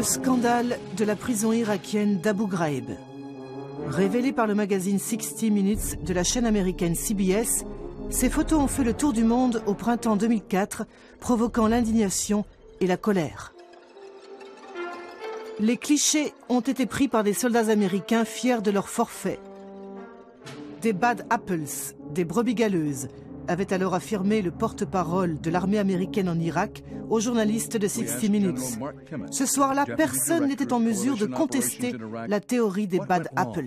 Le scandale de la prison irakienne d'Abu Ghraib. Révélé par le magazine 60 Minutes de la chaîne américaine CBS, ces photos ont fait le tour du monde au printemps 2004, provoquant l'indignation et la colère. Les clichés ont été pris par des soldats américains fiers de leur forfait. Des bad apples, des brebis galeuses, avait alors affirmé le porte-parole de l'armée américaine en Irak aux journalistes de 60 Minutes. Ce soir-là, personne n'était en mesure de contester la théorie des bad apples.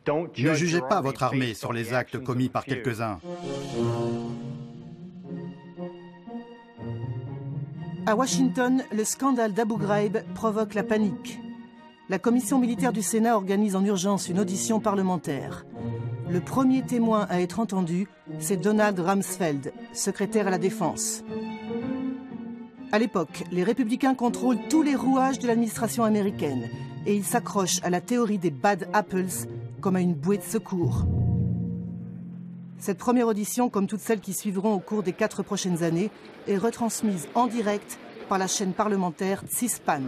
Ne jugez pas votre armée sur les actes commis par quelques-uns. À Washington, le scandale d'Abu Ghraib provoque la panique. La commission militaire du Sénat organise en urgence une audition parlementaire. Le premier témoin à être entendu, c'est Donald Rumsfeld, secrétaire à la Défense. À l'époque, les républicains contrôlent tous les rouages de l'administration américaine et ils s'accrochent à la théorie des bad apples comme à une bouée de secours. Cette première audition, comme toutes celles qui suivront au cours des 4 prochaines années, est retransmise en direct par la chaîne parlementaire C-SPAN.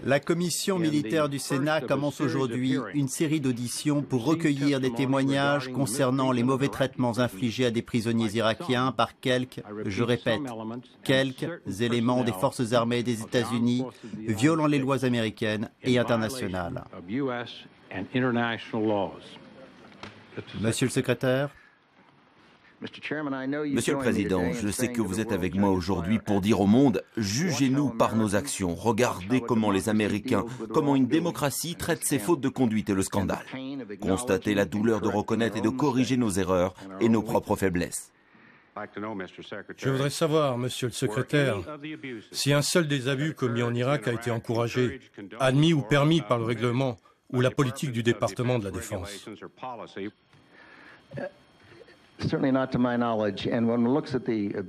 La commission militaire du Sénat commence aujourd'hui une série d'auditions pour recueillir des témoignages concernant les mauvais traitements infligés à des prisonniers irakiens par quelques, je répète, quelques éléments des forces armées des États-Unis violant les lois américaines et internationales. Monsieur le secrétaire. Monsieur le Président, je sais que vous êtes avec moi aujourd'hui pour dire au monde « Jugez-nous par nos actions. Regardez comment les Américains, comment une démocratie traite ses fautes de conduite et le scandale. Constatez la douleur de reconnaître et de corriger nos erreurs et nos propres faiblesses. » Je voudrais savoir, monsieur le secrétaire, si un seul des abus commis en Irak a été encouragé, admis ou permis par le règlement ou la politique du département de la Défense.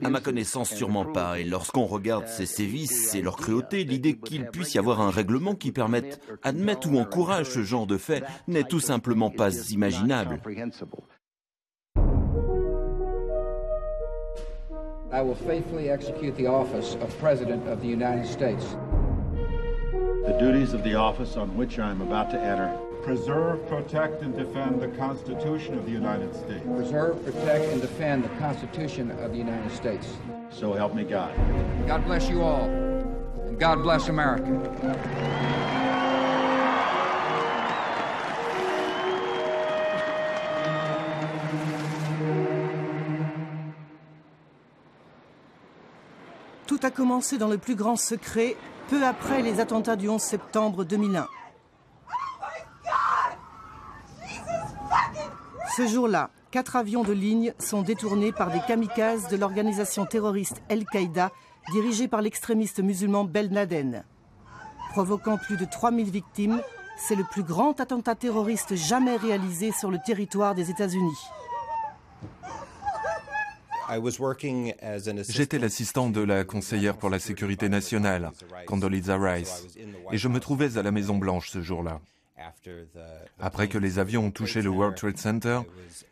À ma connaissance, sûrement pas. Et lorsqu'on regarde ces sévices et leur cruauté, l'idée qu'il puisse y avoir un règlement qui permette, admette ou encourage ce genre de fait n'est tout simplement pas imaginable. I will faithfully execute the office of President of the United States. The duties of the office on which I am about to enter. Preserve, protect, and defend the Constitution of the United States. Preserve, protect, and defend the Constitution of the United States. So help me God. God bless you all, and God bless America. Tout a commencé dans le plus grand secret, peu après les attentats du 11 septembre 2001. Ce jour-là, 4 avions de ligne sont détournés par des kamikazes de l'organisation terroriste Al-Qaïda, dirigée par l'extrémiste musulman Ben Laden. Provoquant plus de 3000 victimes, c'est le plus grand attentat terroriste jamais réalisé sur le territoire des États-Unis. J'étais l'assistant de la conseillère pour la sécurité nationale, Condoleezza Rice, et je me trouvais à la Maison-Blanche ce jour-là. Après que les avions ont touché le World Trade Center,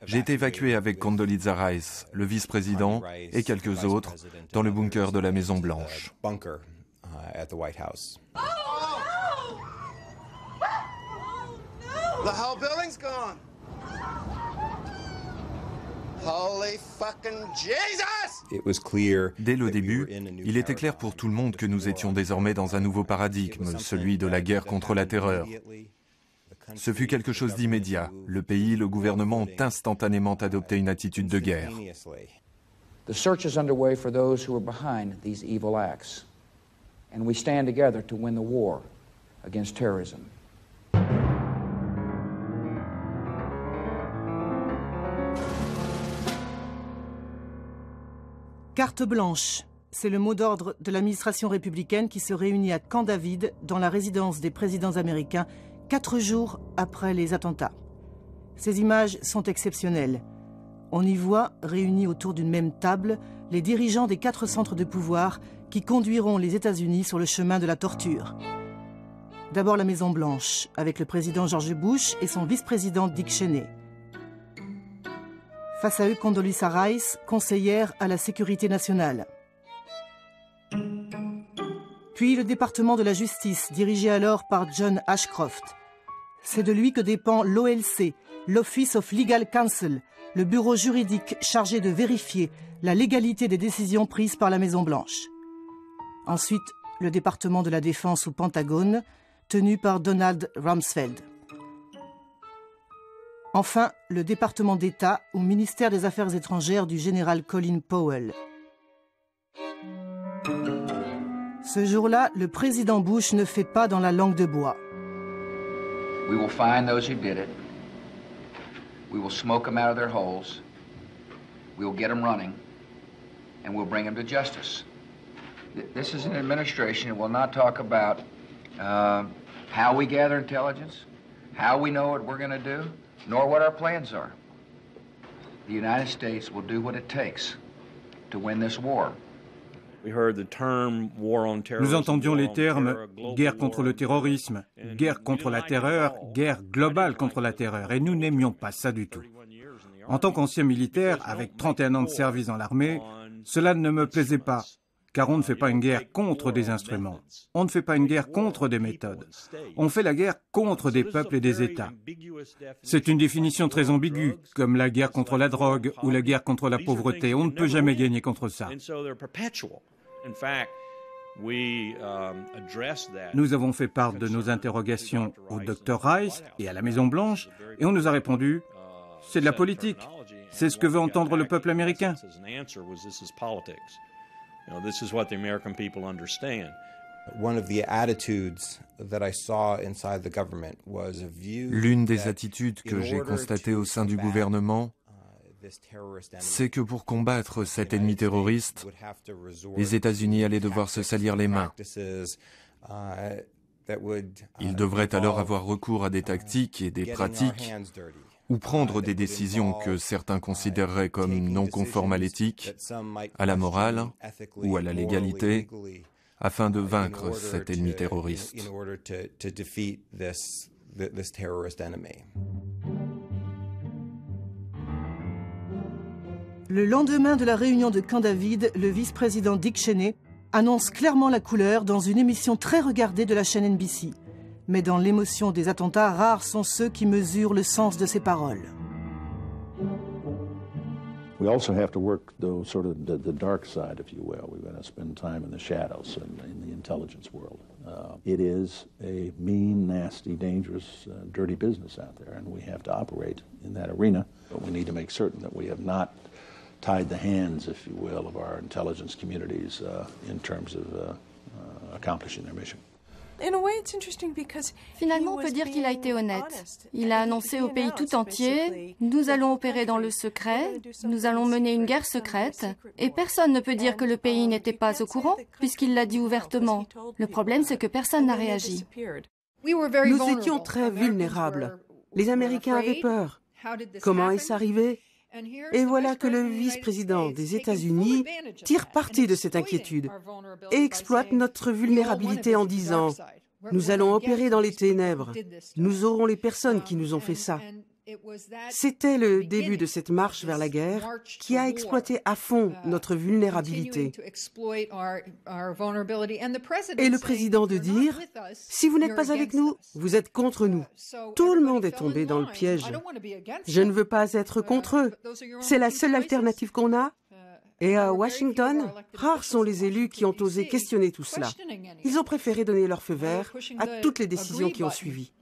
j'ai été évacué avec Condoleezza Rice, le vice-président et quelques autres dans le bunker de la Maison-Blanche. Dès le début, il était clair pour tout le monde que nous étions désormais dans un nouveau paradigme, celui de la guerre contre la terreur. Ce fut quelque chose d'immédiat. Le pays et le gouvernement ont instantanément adopté une attitude de guerre. The search is underway for those who are behind these evil acts, and we stand together to win the war against terrorism. Carte blanche, c'est le mot d'ordre de l'administration républicaine qui se réunit à Camp David, dans la résidence des présidents américains, 4 jours après les attentats. Ces images sont exceptionnelles. On y voit, réunis autour d'une même table, les dirigeants des 4 centres de pouvoir qui conduiront les États-Unis sur le chemin de la torture. D'abord la Maison-Blanche, avec le président George Bush et son vice-président Dick Cheney. Face à eux, Condoleezza Rice, conseillère à la sécurité nationale. Puis le département de la justice, dirigé alors par John Ashcroft. C'est de lui que dépend l'OLC, l'Office of Legal Counsel, le bureau juridique chargé de vérifier la légalité des décisions prises par la Maison-Blanche. Ensuite, le département de la défense ou Pentagone, tenu par Donald Rumsfeld. Enfin, le département d'État ou ministère des Affaires étrangères du général Colin Powell. Ce jour-là, le président Bush ne fait pas dans la langue de bois. We will find those who did it. We will smoke them out of their holes. We will get them running. And we'll bring them to justice. This is an administration that will not talk about how we gather intelligence, how we know what we're going to do, nor what our plans are. The United States will do what it takes to win this war. Nous entendions les termes « guerre contre le terrorisme »,« guerre contre la terreur »,« guerre globale contre la terreur », et nous n'aimions pas ça du tout. En tant qu'ancien militaire, avec 31 ans de service dans l'armée, cela ne me plaisait pas, car on ne fait pas une guerre contre des instruments, on ne fait pas une guerre contre des méthodes, on fait la guerre contre des peuples et des États. C'est une définition très ambiguë, comme la guerre contre la drogue ou la guerre contre la pauvreté, on ne peut jamais gagner contre ça. Nous avons fait part de nos interrogations au Dr Rice et à la Maison-Blanche, et on nous a répondu « c'est de la politique, c'est ce que veut entendre le peuple américain ». L'une des attitudes que j'ai constatées au sein du gouvernement, c'est que pour combattre cet ennemi terroriste, les États-Unis allaient devoir se salir les mains. Ils devraient alors avoir recours à des tactiques et des pratiques ou prendre des décisions que certains considéreraient comme non conformes à l'éthique, à la morale ou à la légalité, afin de vaincre cet ennemi terroriste. Le lendemain de la réunion de Camp David, le vice-président Dick Cheney annonce clairement la couleur dans une émission très regardée de la chaîne NBC. Mais dans l'émotion des attentats, rares sont ceux qui mesurent le sens de ces paroles. We also have to work sort of the dark side, if you will. We've got to spend time in the shadows in the intelligence world. It is a mean, nasty, dangerous, dirty business out there, and we have to operate in that arena. But we need to make certain that we have not tied the hands, if you will, of our intelligence communities in terms of accomplishing their mission. Finalement, on peut dire qu'il a été honnête. Il a annoncé au pays tout entier « Nous allons opérer dans le secret, nous allons mener une guerre secrète, et personne ne peut dire que le pays n'était pas au courant, puisqu'il l'a dit ouvertement. Le problème, c'est que personne n'a réagi. » Nous étions très vulnérables. Les Américains avaient peur. Comment est-ce arrivé ? Et voilà que le vice-président des États-Unis tire parti de cette inquiétude et exploite notre vulnérabilité en disant « Nous allons opérer dans les ténèbres. Nous aurons les personnes qui nous ont fait ça. » C'était le début de cette marche vers la guerre qui a exploité à fond notre vulnérabilité. Et le président de dire « Si vous n'êtes pas avec nous, vous êtes contre nous. » Tout le monde est tombé dans le piège. Je ne veux pas être contre eux. C'est la seule alternative qu'on a. Et à Washington, rares sont les élus qui ont osé questionner tout cela. Ils ont préféré donner leur feu vert à toutes les décisions qui ont suivi.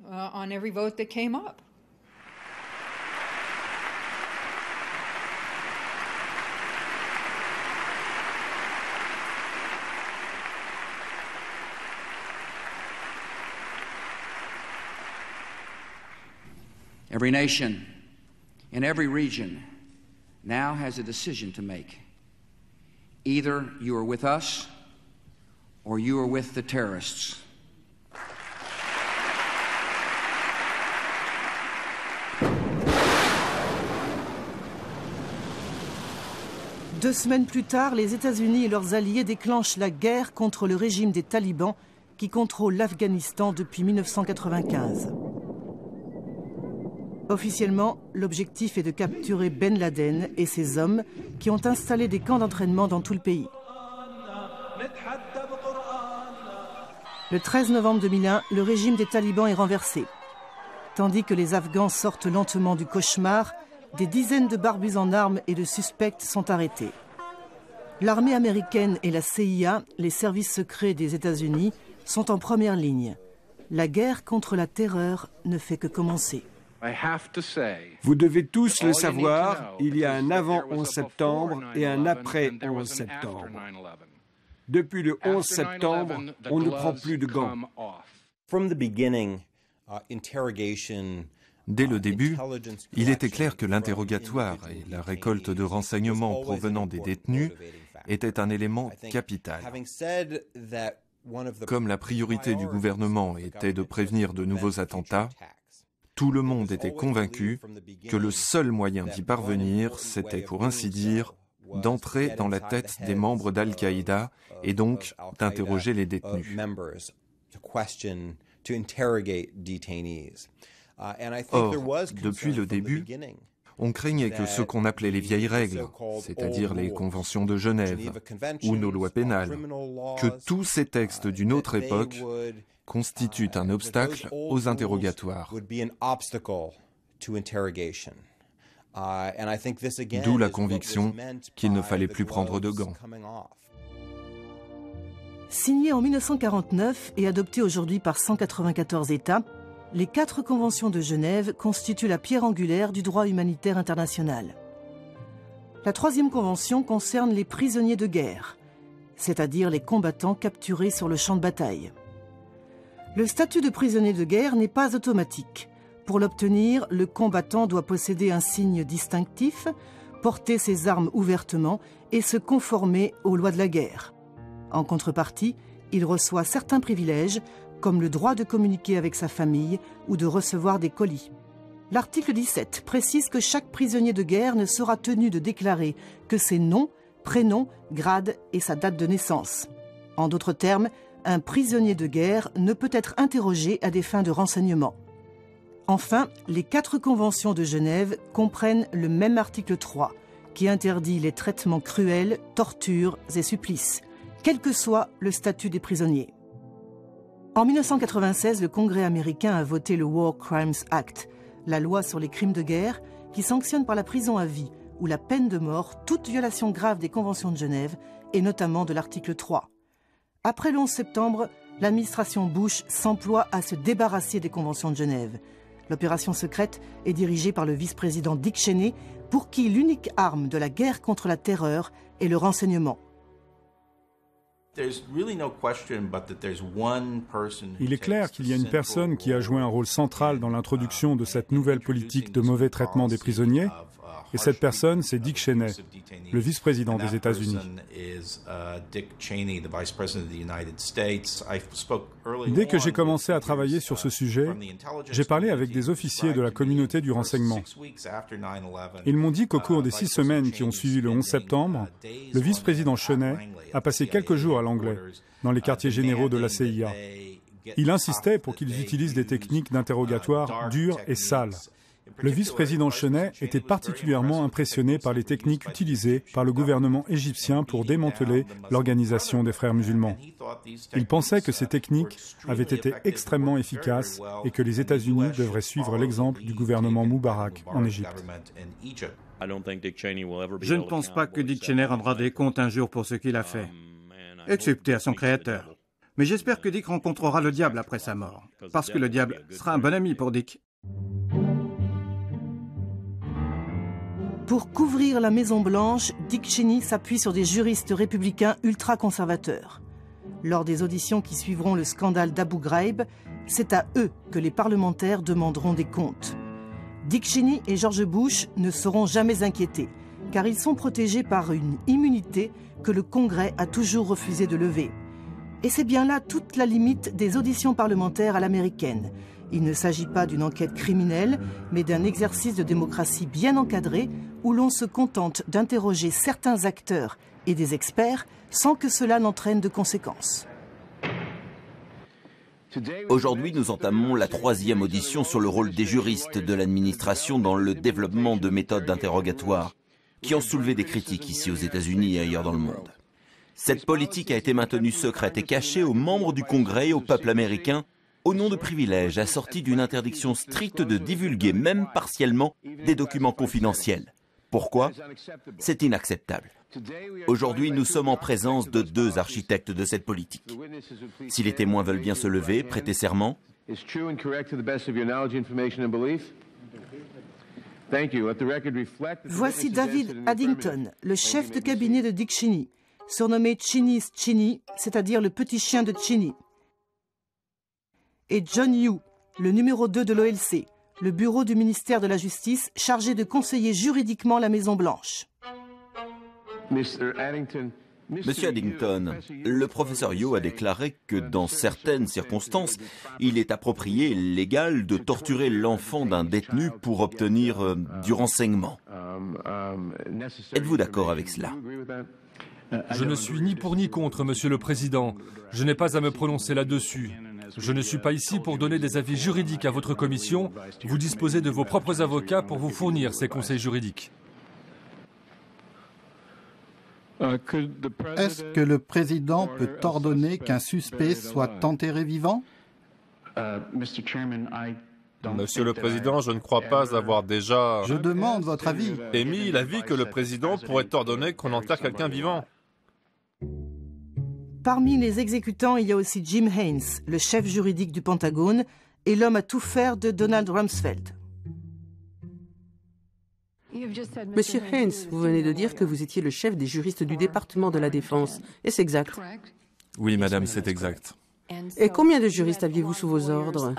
Every nation in every region now has a decision to make. Either you are with us or you are with the terrorists. Deux semaines plus tard, les États-Unis et leurs alliés déclenchent la guerre contre le régime des talibans qui contrôle l'Afghanistan depuis 1995. Officiellement, l'objectif est de capturer Ben Laden et ses hommes qui ont installé des camps d'entraînement dans tout le pays. Le 13 novembre 2001, le régime des talibans est renversé. Tandis que les Afghans sortent lentement du cauchemar, des dizaines de barbus en armes et de suspects sont arrêtés. L'armée américaine et la CIA, les services secrets des États-Unis, sont en première ligne. La guerre contre la terreur ne fait que commencer. Vous devez tous le savoir, il y a un avant 11 septembre et un après 11 septembre. Depuis le 11 septembre, on ne prend plus de gants. Dès le début, il était clair que l'interrogatoire et la récolte de renseignements provenant des détenus étaient un élément capital. Comme la priorité du gouvernement était de prévenir de nouveaux attentats, tout le monde était convaincu que le seul moyen d'y parvenir, c'était pour ainsi dire, d'entrer dans la tête des membres d'Al-Qaïda et donc d'interroger les détenus. Or, depuis le début, on craignait que ce qu'on appelait les vieilles règles, c'est-à-dire les conventions de Genève ou nos lois pénales, que tous ces textes d'une autre époque constituent un obstacle aux interrogatoires. D'où la conviction qu'il ne fallait plus prendre de gants. Signé en 1949 et adopté aujourd'hui par 194 États, les 4 conventions de Genève constituent la pierre angulaire du droit humanitaire international. La 3e convention concerne les prisonniers de guerre, c'est-à-dire les combattants capturés sur le champ de bataille. Le statut de prisonnier de guerre n'est pas automatique. Pour l'obtenir, le combattant doit posséder un signe distinctif, porter ses armes ouvertement et se conformer aux lois de la guerre. En contrepartie, il reçoit certains privilèges, comme le droit de communiquer avec sa famille ou de recevoir des colis. L'article 17 précise que chaque prisonnier de guerre ne sera tenu de déclarer que ses noms, prénoms, grades et sa date de naissance. En d'autres termes, un prisonnier de guerre ne peut être interrogé à des fins de renseignement. Enfin, les 4 conventions de Genève comprennent le même article 3, qui interdit les traitements cruels, tortures et supplices, quel que soit le statut des prisonniers. En 1996, le Congrès américain a voté le War Crimes Act, la loi sur les crimes de guerre, qui sanctionne par la prison à vie ou la peine de mort toute violation grave des conventions de Genève, et notamment de l'article 3. Après le 11 septembre, l'administration Bush s'emploie à se débarrasser des conventions de Genève. L'opération secrète est dirigée par le vice-président Dick Cheney, pour qui l'unique arme de la guerre contre la terreur est le renseignement. Il est clair qu'il y a une personne qui a joué un rôle central dans l'introduction de cette nouvelle politique de mauvais traitement des prisonniers, et cette personne, c'est Dick Cheney, le vice-président des États-Unis. Dès que j'ai commencé à travailler sur ce sujet, j'ai parlé avec des officiers de la communauté du renseignement. Ils m'ont dit qu'au cours des 6 semaines qui ont suivi le 11 septembre, le vice-président Cheney a passé quelques jours à Langley, dans les quartiers généraux de la CIA. Il insistait pour qu'ils utilisent des techniques d'interrogatoire dures et sales. Le vice-président Cheney était particulièrement impressionné par les techniques utilisées par le gouvernement égyptien pour démanteler l'organisation des Frères musulmans. Il pensait que ces techniques avaient été extrêmement efficaces et que les États-Unis devraient suivre l'exemple du gouvernement Moubarak en Égypte. Je ne pense pas que Dick Cheney rendra des comptes un jour pour ce qu'il a fait, excepté à son créateur. Mais j'espère que Dick rencontrera le diable après sa mort, parce que le diable sera un bon ami pour Dick. Pour couvrir la Maison-Blanche, Dick Cheney s'appuie sur des juristes républicains ultra-conservateurs. Lors des auditions qui suivront le scandale d'Abu Ghraib, c'est à eux que les parlementaires demanderont des comptes. Dick Cheney et George Bush ne seront jamais inquiétés, car ils sont protégés par une immunité que le Congrès a toujours refusé de lever. Et c'est bien là toute la limite des auditions parlementaires à l'américaine. Il ne s'agit pas d'une enquête criminelle, mais d'un exercice de démocratie bien encadré où l'on se contente d'interroger certains acteurs et des experts sans que cela n'entraîne de conséquences. Aujourd'hui, nous entamons la 3e audition sur le rôle des juristes de l'administration dans le développement de méthodes d'interrogatoire qui ont soulevé des critiques ici aux États-Unis et ailleurs dans le monde. Cette politique a été maintenue secrète et cachée aux membres du Congrès et au peuple américain au nom de privilèges assortis d'une interdiction stricte de divulguer, même partiellement, des documents confidentiels. Pourquoi? C'est inacceptable. Aujourd'hui, nous sommes en présence de deux architectes de cette politique. Si les témoins veulent bien se lever, prêter serment. Voici David Addington, le chef de cabinet de Dick Cheney, surnommé Cheney's Cheney, c'est-à-dire le petit chien de Cheney. Et John Yoo, le numéro 2 de l'OLC, le bureau du ministère de la Justice chargé de conseiller juridiquement la Maison-Blanche. Monsieur Addington, le professeur Yo a déclaré que dans certaines circonstances, il est approprié et légal de torturer l'enfant d'un détenu pour obtenir du renseignement. Êtes-vous d'accord avec cela? Je ne suis ni pour ni contre, Monsieur le Président. Je n'ai pas à me prononcer là-dessus. Je ne suis pas ici pour donner des avis juridiques à votre commission. Vous disposez de vos propres avocats pour vous fournir ces conseils juridiques. Est-ce que le président peut ordonner qu'un suspect soit enterré vivant? Monsieur le Président, je ne crois pas avoir déjà... Je demande votre avis. Émis l'avis que le président pourrait ordonner qu'on enterre quelqu'un vivant. Parmi les exécutants, il y a aussi Jim Haynes, le chef juridique du Pentagone et l'homme à tout faire de Donald Rumsfeld. Monsieur Haynes, vous venez de dire que vous étiez le chef des juristes du département de la Défense. Est-ce exact? Oui, madame, c'est exact. Et combien de juristes aviez-vous sous vos ordres?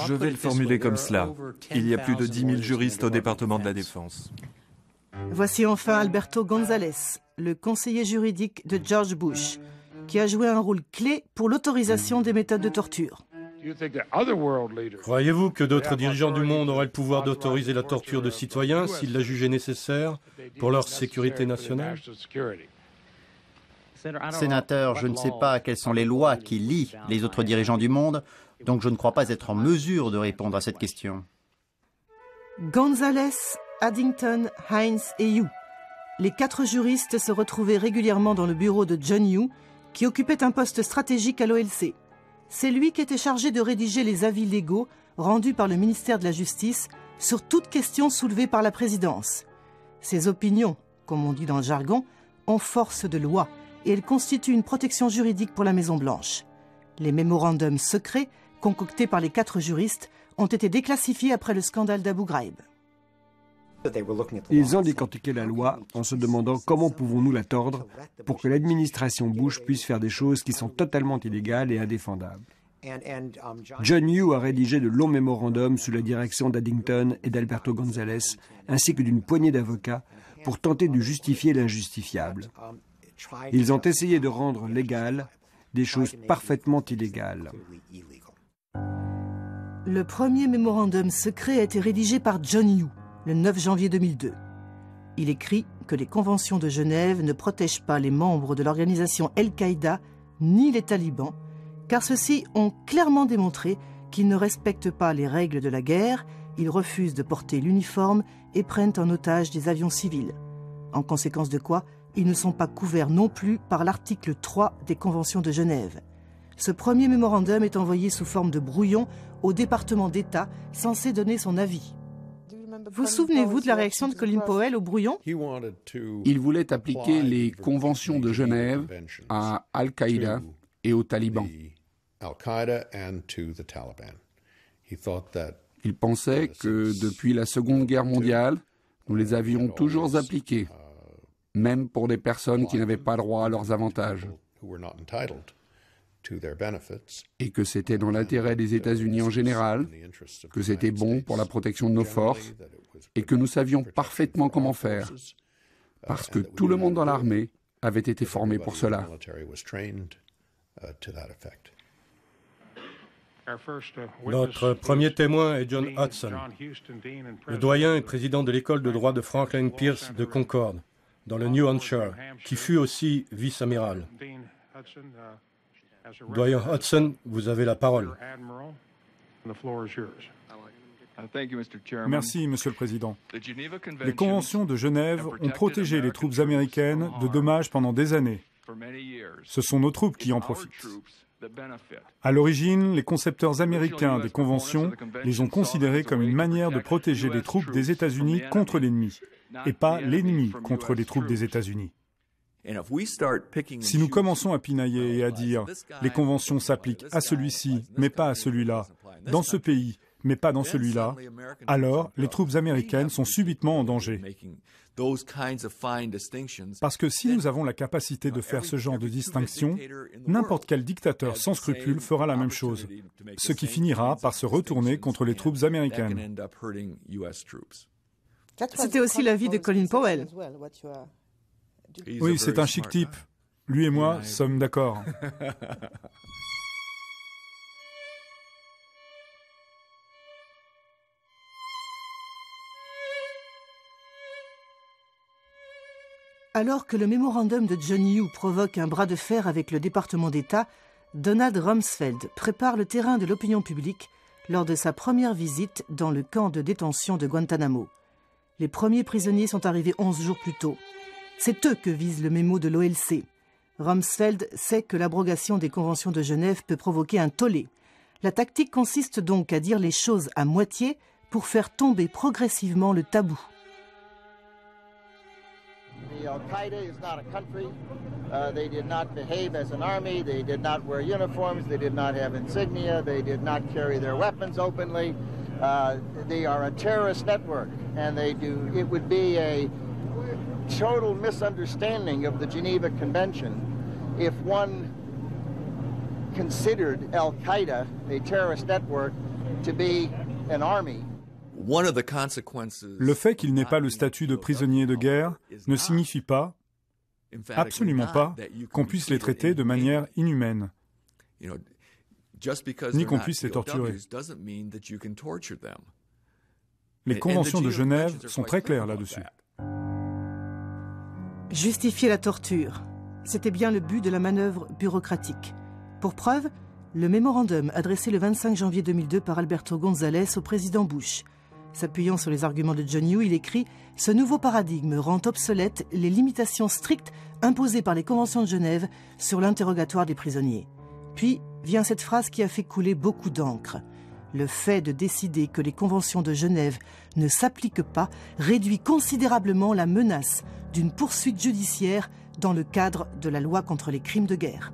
Je vais le formuler comme cela. Il y a plus de 10 000 juristes au département de la Défense. Voici enfin Alberto González, le conseiller juridique de George Bush, qui a joué un rôle clé pour l'autorisation des méthodes de torture. Croyez-vous que d'autres dirigeants du monde auraient le pouvoir d'autoriser la torture de citoyens s'ils la jugeaient nécessaire pour leur sécurité nationale? Sénateur, je ne sais pas quelles sont les lois qui lient les autres dirigeants du monde, donc je ne crois pas être en mesure de répondre à cette question. González, Addington, Haynes et Yoo. Les 4 juristes se retrouvaient régulièrement dans le bureau de John Yoo, qui occupait un poste stratégique à l'OLC. C'est lui qui était chargé de rédiger les avis légaux rendus par le ministère de la Justice sur toute question soulevée par la présidence. Ces opinions, comme on dit dans le jargon, ont force de loi et elles constituent une protection juridique pour la Maison-Blanche. Les mémorandums secrets, concoctés par les 4 juristes, ont été déclassifiés après le scandale d'Abu Ghraib. Ils ont décortiqué la loi en se demandant comment pouvons-nous la tordre pour que l'administration Bush puisse faire des choses qui sont totalement illégales et indéfendables. John Yoo a rédigé de longs mémorandums sous la direction d'Addington et d'Alberto González, ainsi que d'une poignée d'avocats, pour tenter de justifier l'injustifiable. Ils ont essayé de rendre légales des choses parfaitement illégales. Le premier mémorandum secret a été rédigé par John Yoo le 9 janvier 2002. Il écrit que les conventions de Genève ne protègent pas les membres de l'organisation Al-Qaïda ni les talibans, car ceux-ci ont clairement démontré qu'ils ne respectent pas les règles de la guerre, ils refusent de porter l'uniforme et prennent en otage des avions civils. En conséquence de quoi, ils ne sont pas couverts non plus par l'article 3 des conventions de Genève. Ce premier mémorandum est envoyé sous forme de brouillon au département d'État censé donner son avis. Vous souvenez-vous de la réaction de Colin Powell au brouillon? Il voulait appliquer les conventions de Genève à Al-Qaïda et aux talibans. Il pensait que depuis la Seconde Guerre mondiale, nous les avions toujours appliquées, même pour des personnes qui n'avaient pas droit à leurs avantages. Et que c'était dans l'intérêt des États-Unis en général, que c'était bon pour la protection de nos forces, et que nous savions parfaitement comment faire, parce que tout le monde dans l'armée avait été formé pour cela. Notre premier témoin est John Hudson, le doyen et président de l'école de droit de Franklin Pierce de Concord, dans le New Hampshire, qui fut aussi vice-amiral. Doyen Hudson, vous avez la parole. Merci, Monsieur le Président. Les conventions de Genève ont protégé les troupes américaines de dommages pendant des années. Ce sont nos troupes qui en profitent. À l'origine, les concepteurs américains des conventions les ont considérées comme une manière de protéger les troupes des États-Unis contre l'ennemi, et pas l'ennemi contre les troupes des États-Unis. Si nous commençons à pinailler et à dire « les conventions s'appliquent à celui-ci, mais pas à celui-là, dans ce pays, mais pas dans celui-là », alors les troupes américaines sont subitement en danger. Parce que si nous avons la capacité de faire ce genre de distinction, n'importe quel dictateur sans scrupules fera la même chose, ce qui finira par se retourner contre les troupes américaines. C'était aussi l'avis de Colin Powell. Oui, c'est un chic type. Lui et moi sommes d'accord. Alors que le mémorandum de John Yoo provoque un bras de fer avec le département d'État, Donald Rumsfeld prépare le terrain de l'opinion publique lors de sa première visite dans le camp de détention de Guantanamo. Les premiers prisonniers sont arrivés 11 jours plus tôt. C'est eux que vise le mémo de l'OLC. Rumsfeld sait que l'abrogation des conventions de Genève peut provoquer un tollé. La tactique consiste donc à dire les choses à moitié pour faire tomber progressivement le tabou. The Al-Qaeda is not a country. They did not behave as an army. They did not wear uniforms. They did not have insignia. They did not carry their weapons openly. They are a terrorist network, and it would be a total misunderstanding of the Geneva Convention if one considered Al-Qaeda, a terrorist network, to be an army. Le fait qu'il n'ait pas le statut de prisonnier de guerre ne signifie pas, absolument pas, qu'on puisse les traiter de manière inhumaine, ni qu'on puisse les torturer. Les conventions de Genève sont très claires là-dessus. Justifier la torture, c'était bien le but de la manœuvre bureaucratique. Pour preuve, le mémorandum adressé le 25 janvier 2002 par Alberto González au président Bush. S'appuyant sur les arguments de John Yoo, il écrit « Ce nouveau paradigme rend obsolètes les limitations strictes imposées par les conventions de Genève sur l'interrogatoire des prisonniers. » Puis vient cette phrase qui a fait couler beaucoup d'encre. Le fait de décider que les conventions de Genève ne s'appliquent pas réduit considérablement la menace d'une poursuite judiciaire dans le cadre de la loi contre les crimes de guerre.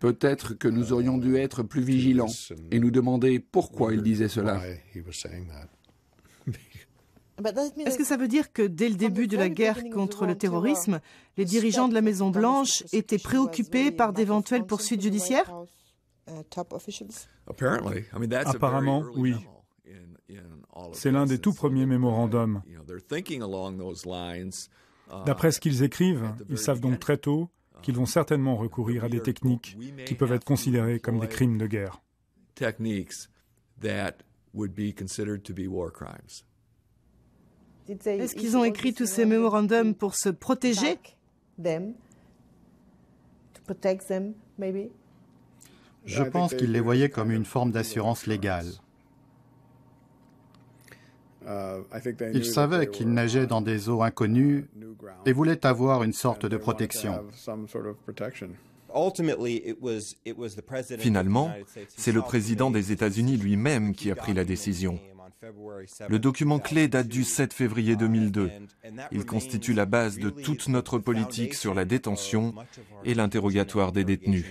Peut-être que nous aurions dû être plus vigilants et nous demander pourquoi il disait cela. Est-ce que ça veut dire que dès le début de la guerre contre le terrorisme, les dirigeants de la Maison-Blanche étaient préoccupés par d'éventuelles poursuites judiciaires? Apparemment, oui. C'est l'un des tout premiers mémorandums. D'après ce qu'ils écrivent, ils savent donc très tôt qu'ils vont certainement recourir à des techniques qui peuvent être considérées comme des crimes de guerre. Est-ce qu'ils ont écrit tous ces mémorandums pour se protéger? Je pense qu'ils les voyaient comme une forme d'assurance légale. Ils savaient qu'ils nageaient dans des eaux inconnues et voulaient avoir une sorte de protection. Finalement, c'est le président des États-Unis lui-même qui a pris la décision. Le document clé date du 7 février 2002. Il constitue la base de toute notre politique sur la détention et l'interrogatoire des détenus.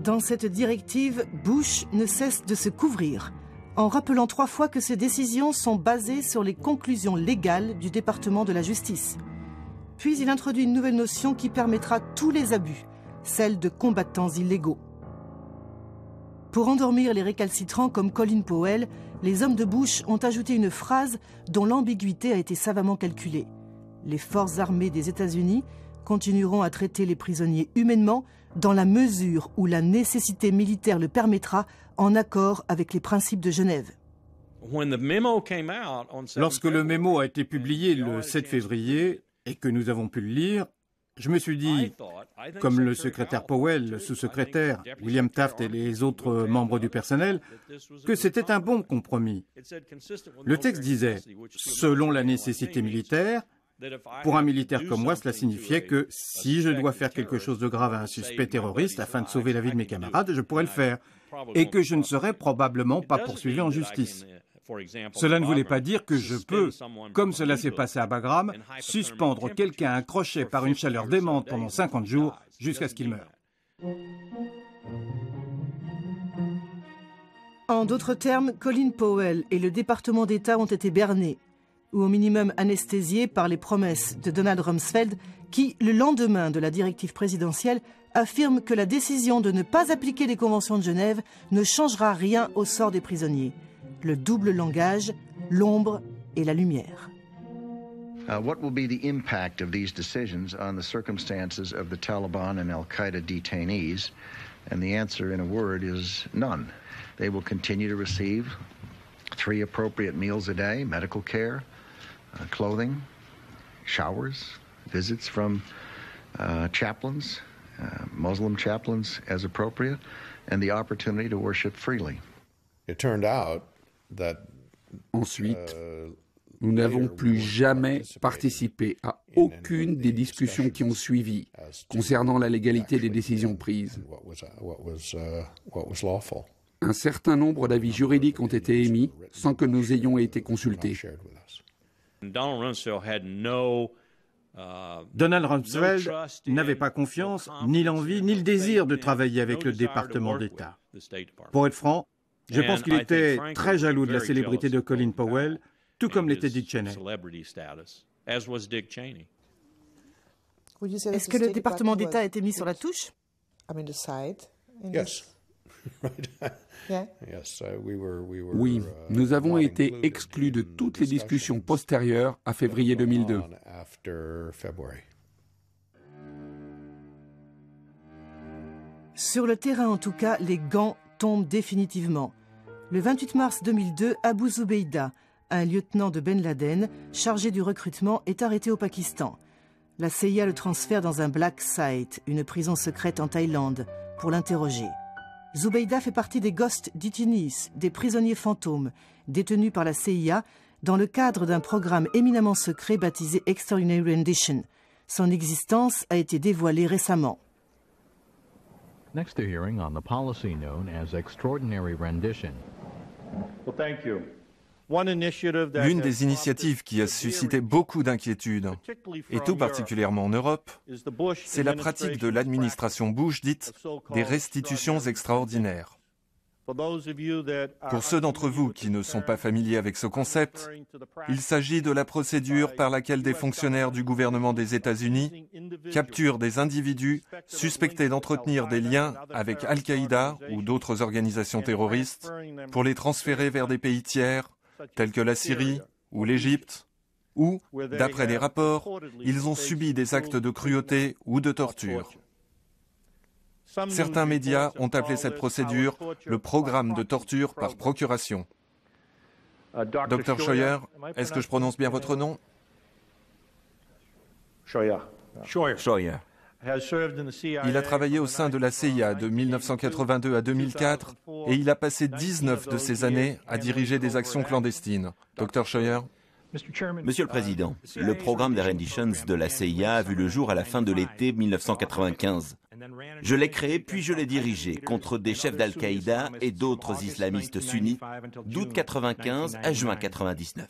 Dans cette directive, Bush ne cesse de se couvrir, en rappelant 3 fois que ses décisions sont basées sur les conclusions légales du département de la justice. Puis il introduit une nouvelle notion qui permettra tous les abus, celle de combattants illégaux. Pour endormir les récalcitrants comme Colin Powell, les hommes de Bush ont ajouté une phrase dont l'ambiguïté a été savamment calculée. Les forces armées des États-Unis continueront à traiter les prisonniers humainement dans la mesure où la nécessité militaire le permettra, en accord avec les principes de Genève. Lorsque le mémo a été publié le 7 février et que nous avons pu le lire, Je me suis dit, comme le secrétaire Powell, le sous-secrétaire, William Taft et les autres membres du personnel, que c'était un bon compromis. Le texte disait, selon la nécessité militaire, pour un militaire comme moi, cela signifiait que si je dois faire quelque chose de grave à un suspect terroriste afin de sauver la vie de mes camarades, je pourrais le faire, et que je ne serais probablement pas poursuivi en justice. Cela ne voulait pas dire que je peux, comme cela s'est passé à Bagram, suspendre quelqu'un accroché par une chaleur démente pendant 50 jours jusqu'à ce qu'il meure. En d'autres termes, Colin Powell et le département d'État ont été bernés, ou au minimum anesthésiés par les promesses de Donald Rumsfeld, qui, le lendemain de la directive présidentielle, affirme que la décision de ne pas appliquer les conventions de Genève ne changera rien au sort des prisonniers. Le double langage, l'ombre et la lumière. What will be the impact of these decisions on the circumstances of the Taliban and Al-Qaeda detainees? And the answer, in a word, is none. They will continue to receive 3 appropriate meals a day, medical care, clothing, showers, visits from chaplains, Muslim chaplains as appropriate, and the opportunity to worship freely. It turned out Ensuite, nous n'avons plus jamais participé à aucune des discussions qui ont suivi concernant la légalité des décisions prises. Un certain nombre d'avis juridiques ont été émis sans que nous ayons été consultés. Donald Rumsfeld n'avait pas confiance, ni l'envie, ni le désir de travailler avec le département d'État. Pour être franc, je pense qu'il était très jaloux de la célébrité de Colin Powell, tout comme l'était Dick Cheney. Est-ce que le département d'État a été mis sur la touche? Oui, nous avons été exclus de toutes les discussions postérieures à février 2002. Sur le terrain, en tout cas, les gants tombent définitivement. Le 28 mars 2002, Abu Zubaydah, un lieutenant de Ben Laden, chargé du recrutement, est arrêté au Pakistan. La CIA le transfère dans un black site, une prison secrète en Thaïlande, pour l'interroger. Zubaydah fait partie des ghost detainees, des prisonniers fantômes, détenus par la CIA dans le cadre d'un programme éminemment secret baptisé Extraordinary Rendition. Son existence a été dévoilée récemment. Next, a hearing on the policy known as extraordinary rendition. Well, thank you. L'une des initiatives qui a suscité beaucoup d'inquiétudes, et tout particulièrement en Europe, c'est la pratique de l'administration Bush dite des restitutions extraordinaires. Pour ceux d'entre vous qui ne sont pas familiers avec ce concept, il s'agit de la procédure par laquelle des fonctionnaires du gouvernement des États-Unis capturent des individus suspectés d'entretenir des liens avec Al-Qaïda ou d'autres organisations terroristes pour les transférer vers des pays tiers, tels que la Syrie ou l'Égypte, où, d'après des rapports, ils ont subi des actes de cruauté ou de torture. Certains médias ont appelé cette procédure le programme de torture par procuration. Dr Scheuer, est-ce que je prononce bien votre nom? Scheuer. Il a travaillé au sein de la CIA de 1982 à 2004 et il a passé 19 de ces années à diriger des actions clandestines. Dr Scheuer. Monsieur le Président, le programme des renditions de la CIA a vu le jour à la fin de l'été 1995. Je l'ai créé puis je l'ai dirigé contre des chefs d'Al-Qaïda et d'autres islamistes sunnites d'août 95 à juin 99.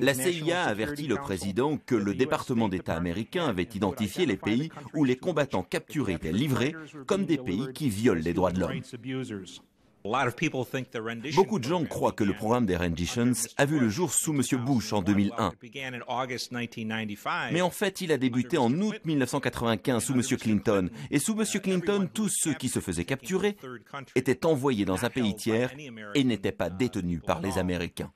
La CIA a averti le président que le département d'État américain avait identifié les pays où les combattants capturés étaient livrés comme des pays qui violent les droits de l'homme. Beaucoup de gens croient que le programme des renditions a vu le jour sous M. Bush en 2001. Mais en fait, il a débuté en août 1995 sous M. Clinton. Et sous M. Clinton, tous ceux qui se faisaient capturer étaient envoyés dans un pays tiers et n'étaient pas détenus par les Américains.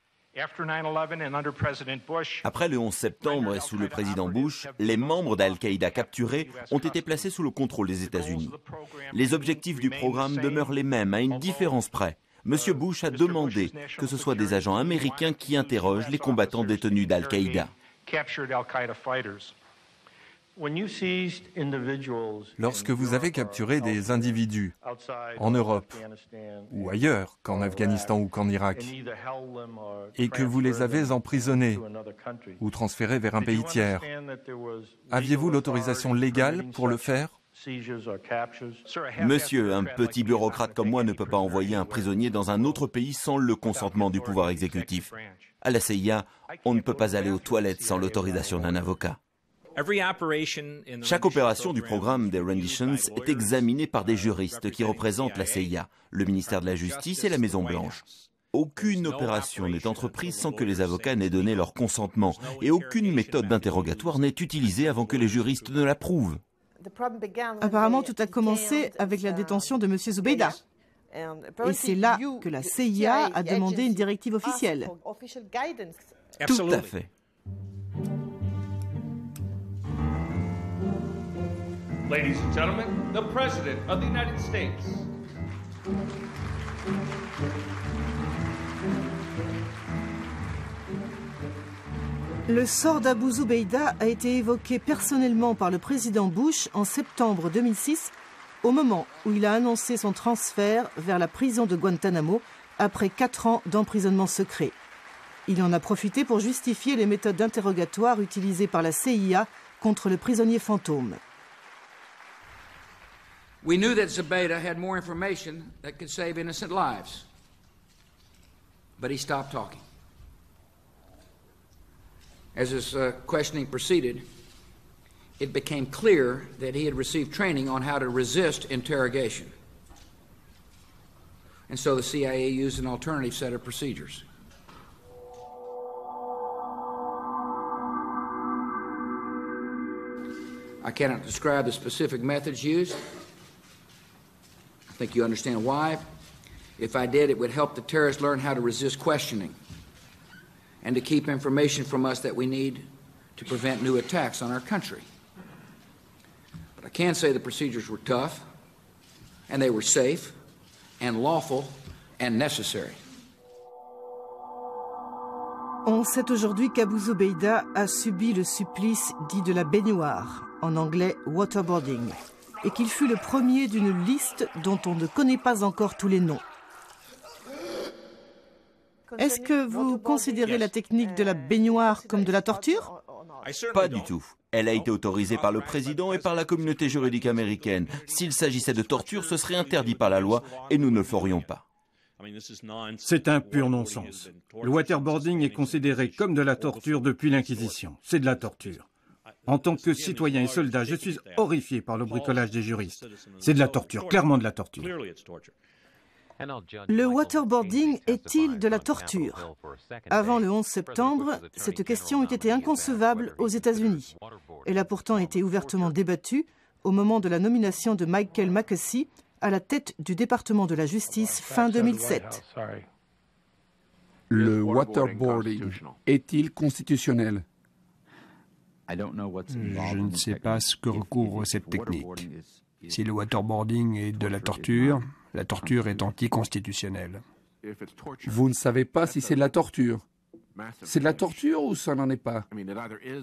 Après le 11 septembre et sous le président Bush, les membres d'Al-Qaïda capturés ont été placés sous le contrôle des États-Unis. Les objectifs du programme demeurent les mêmes, à une différence près. M. Bush a demandé que ce soit des agents américains qui interrogent les combattants détenus d'Al-Qaïda. Lorsque vous avez capturé des individus en Europe ou ailleurs qu'en Afghanistan ou qu'en Irak et que vous les avez emprisonnés ou transférés vers un pays tiers, aviez-vous l'autorisation légale pour le faire ? Monsieur, un petit bureaucrate comme moi ne peut pas envoyer un prisonnier dans un autre pays sans le consentement du pouvoir exécutif. À la CIA, on ne peut pas aller aux toilettes sans l'autorisation d'un avocat. Chaque opération du programme des Renditions est examinée par des juristes qui représentent la CIA, le ministère de la Justice et la Maison-Blanche. Aucune opération n'est entreprise sans que les avocats n'aient donné leur consentement et aucune méthode d'interrogatoire n'est utilisée avant que les juristes ne l'approuvent. Apparemment, tout a commencé avec la détention de M. Zubeida. Et c'est là que la CIA a demandé une directive officielle. Tout à fait. Ladies and gentlemen, the President of the United States. Le sort d'Abu Zubeida a été évoqué personnellement par le président Bush en septembre 2006, au moment où il a annoncé son transfert vers la prison de Guantanamo après 4 ans d'emprisonnement secret. Il en a profité pour justifier les méthodes d'interrogatoire utilisées par la CIA contre le prisonnier fantôme. We knew that Zubeida had more information that could save innocent lives. But he stopped talking. As his questioning proceeded, it became clear that he had received training on how to resist interrogation. And so the CIA used an alternative set of procedures. I cannot describe the specific methods used. I think you understand why. If I did, it would help the terrorists learn how to resist questioning and to keep information from us that we need to prevent new attacks on our country. But I can say the procedures were tough, and they were safe, and lawful, and necessary. On sait aujourd'hui qu'Abu Zubeida a subi le supplice dit de la baignoire, en anglais waterboarding, et qu'il fut le premier d'une liste dont on ne connaît pas encore tous les noms. Est-ce que vous considérez la technique de la baignoire comme de la torture ? Pas du tout. Elle a été autorisée par le président et par la communauté juridique américaine. S'il s'agissait de torture, ce serait interdit par la loi et nous ne le ferions pas. C'est un pur non-sens. Le waterboarding est considéré comme de la torture depuis l'Inquisition. C'est de la torture. En tant que citoyen et soldat, je suis horrifié par le bricolage des juristes. C'est de la torture, clairement de la torture. Le waterboarding est-il de la torture ? Avant le 11 septembre, cette question eût été inconcevable aux États-Unis. Elle a pourtant été ouvertement débattue au moment de la nomination de Michael McKessie à la tête du département de la justice fin 2007. Le waterboarding est-il constitutionnel ? Je ne sais pas ce que recouvre cette technique. Si le waterboarding est de la torture est anticonstitutionnelle. Vous ne savez pas si c'est de la torture. C'est de la torture ou ça n'en est pas ?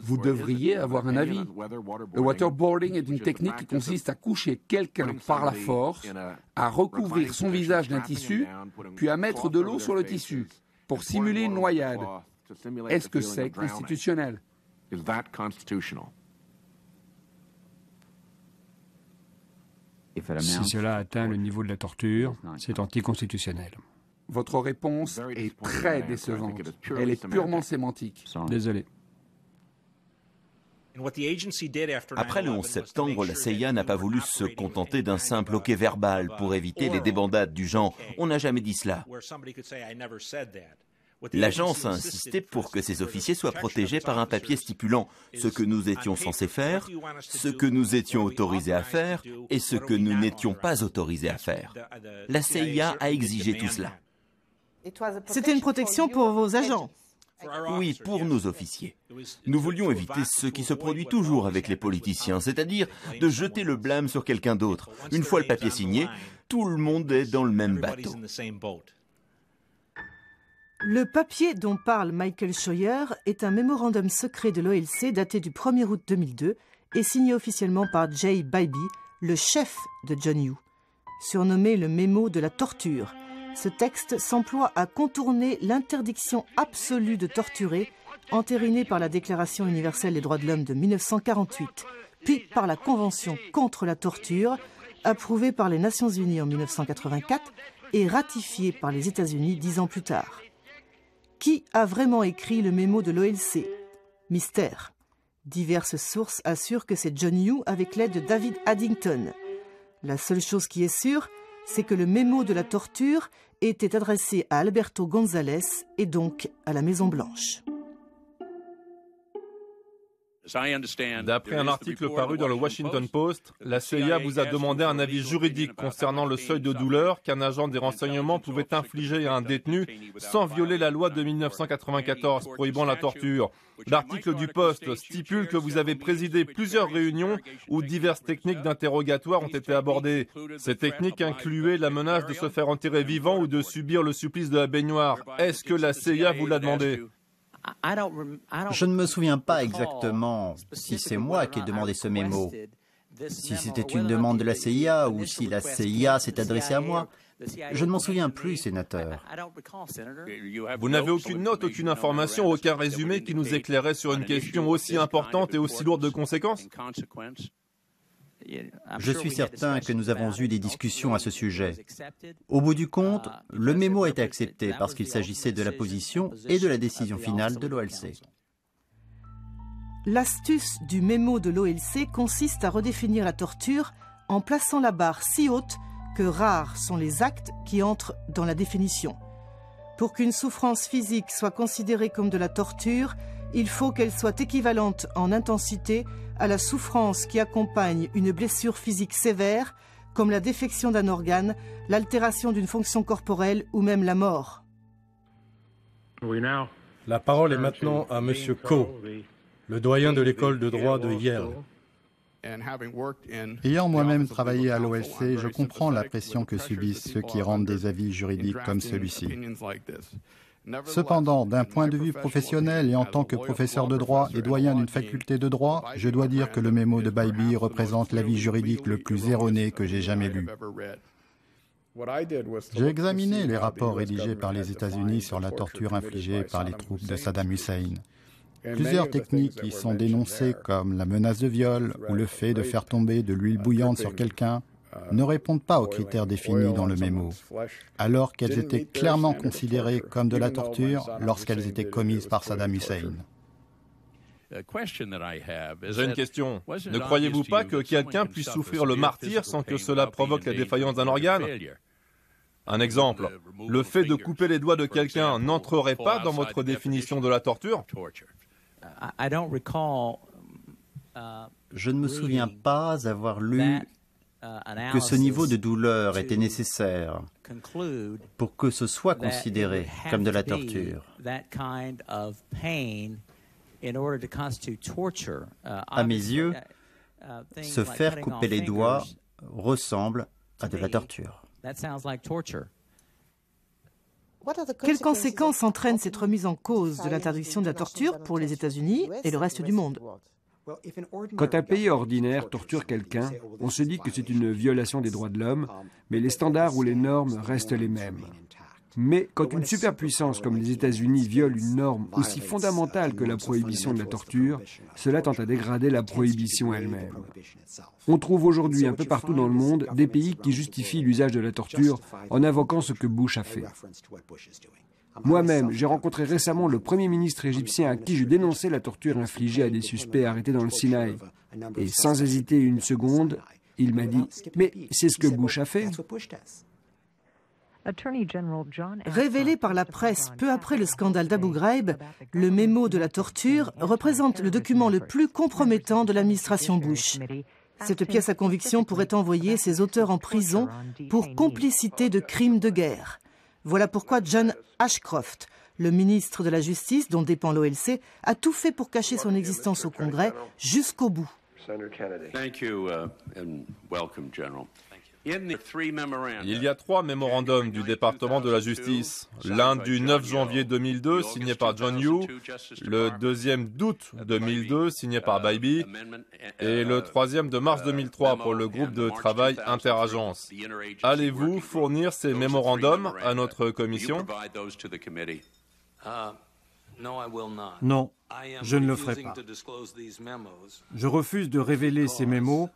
Vous devriez avoir un avis. Le waterboarding est une technique qui consiste à coucher quelqu'un par la force, à recouvrir son visage d'un tissu, puis à mettre de l'eau sur le tissu pour simuler une noyade. Est-ce que c'est constitutionnel ? Si cela atteint le niveau de la torture, c'est anticonstitutionnel. Votre réponse est très décevante. Elle est purement sémantique. Désolé. Après le 11 septembre, la CIA n'a pas voulu se contenter d'un simple OK verbal pour éviter les débandades du genre « on n'a jamais dit cela ». L'agence a insisté pour que ses officiers soient protégés par un papier stipulant ce que nous étions censés faire, ce que nous étions autorisés à faire et ce que nous n'étions pas autorisés à faire. La CIA a exigé tout cela. C'était une protection pour vos agents. Oui, pour nos officiers. Nous voulions éviter ce qui se produit toujours avec les politiciens, c'est-à-dire de jeter le blâme sur quelqu'un d'autre. Une fois le papier signé, tout le monde est dans le même bateau. Le papier dont parle Michael Scheuer est un mémorandum secret de l'OLC daté du 1er août 2002 est signé officiellement par Jay Bybee, le chef de John Yoo. Surnommé le mémo de la torture, ce texte s'emploie à contourner l'interdiction absolue de torturer, entérinée par la Déclaration universelle des droits de l'homme de 1948, puis par la Convention contre la torture, approuvée par les Nations Unies en 1984 et ratifiée par les États-Unis 10 ans plus tard. Qui a vraiment écrit le mémo de l'OLC? Mystère. Diverses sources assurent que c'est John Yoo avec l'aide de David Addington. La seule chose qui est sûre, c'est que le mémo de la torture était adressé à Alberto González et donc à la Maison-Blanche. D'après un article paru dans le Washington Post, la CIA vous a demandé un avis juridique concernant le seuil de douleur qu'un agent des renseignements pouvait infliger à un détenu sans violer la loi de 1994 prohibant la torture. L'article du Post stipule que vous avez présidé plusieurs réunions où diverses techniques d'interrogatoire ont été abordées. Ces techniques incluaient la menace de se faire enterrer vivant ou de subir le supplice de la baignoire. Est-ce que la CIA vous l'a demandé ? Je ne me souviens pas exactement si c'est moi qui ai demandé ce mémo, si c'était une demande de la CIA ou si la CIA s'est adressée à moi. Je ne m'en souviens plus, sénateur. Vous n'avez aucune note, aucune information, aucun résumé qui nous éclairait sur une question aussi importante et aussi lourde de conséquences ? Je suis certain que nous avons eu des discussions à ce sujet. Au bout du compte, le mémo a été accepté parce qu'il s'agissait de la position et de la décision finale de l'OLC. L'astuce du mémo de l'OLC consiste à redéfinir la torture en plaçant la barre si haute que rares sont les actes qui entrent dans la définition. Pour qu'une souffrance physique soit considérée comme de la torture, il faut qu'elle soit équivalente en intensité à la souffrance qui accompagne une blessure physique sévère, comme la défection d'un organe, l'altération d'une fonction corporelle ou même la mort. La parole est maintenant à M. Ko, le doyen de l'école de droit de Yale. Ayant moi-même travaillé à l'OLC, je comprends la pression que subissent ceux qui rendent des avis juridiques comme celui-ci. Cependant, d'un point de vue professionnel et en tant que professeur de droit et doyen d'une faculté de droit, je dois dire que le mémo de Bybee représente l'avis juridique le plus erroné que j'ai jamais lu. J'ai examiné les rapports rédigés par les États-Unis sur la torture infligée par les troupes de Saddam Hussein. Plusieurs techniques y sont dénoncées comme la menace de viol ou le fait de faire tomber de l'huile bouillante sur quelqu'un ne répondent pas aux critères définis dans le mémo, alors qu'elles étaient clairement considérées comme de la torture lorsqu'elles étaient commises par Saddam Hussein. J'ai une question. Ne croyez-vous pas que quelqu'un puisse souffrir le martyre sans que cela provoque la défaillance d'un organe ? Un exemple, le fait de couper les doigts de quelqu'un n'entrerait pas dans votre définition de la torture ? Je ne me souviens pas avoir lu que ce niveau de douleur était nécessaire pour que ce soit considéré comme de la torture. À mes yeux, se faire couper les doigts ressemble à de la torture. Quelles conséquences entraîne cette remise en cause de l'interdiction de la torture pour les États-Unis et le reste du monde ? Quand un pays ordinaire torture quelqu'un, on se dit que c'est une violation des droits de l'homme, mais les standards ou les normes restent les mêmes. Mais quand une superpuissance comme les États-Unis viole une norme aussi fondamentale que la prohibition de la torture, cela tend à dégrader la prohibition elle-même. On trouve aujourd'hui un peu partout dans le monde des pays qui justifient l'usage de la torture en invoquant ce que Bush a fait. Moi-même, j'ai rencontré récemment le Premier ministre égyptien à qui je dénonçais la torture infligée à des suspects arrêtés dans le Sinaï. Et sans hésiter une seconde, il m'a dit « Mais c'est ce que Bush a fait ». Révélé par la presse peu après le scandale d'Abu Ghraib, le mémo de la torture représente le document le plus compromettant de l'administration Bush. Cette pièce à conviction pourrait envoyer ses auteurs en prison pour complicité de crimes de guerre. Voilà pourquoi John Ashcroft, le ministre de la Justice dont dépend l'OLC, a tout fait pour cacher son existence au Congrès jusqu'au bout. Il y a 3 mémorandums du département de la justice. L'un du 9 janvier 2002 signé par John Yoo, le deuxième d'août 2002 signé par Bybee et le troisième de mars 2003 pour le groupe de travail interagences. Allez-vous fournir ces mémorandums à notre commission? Non, je ne le ferai pas. Je refuse de révéler ces mémos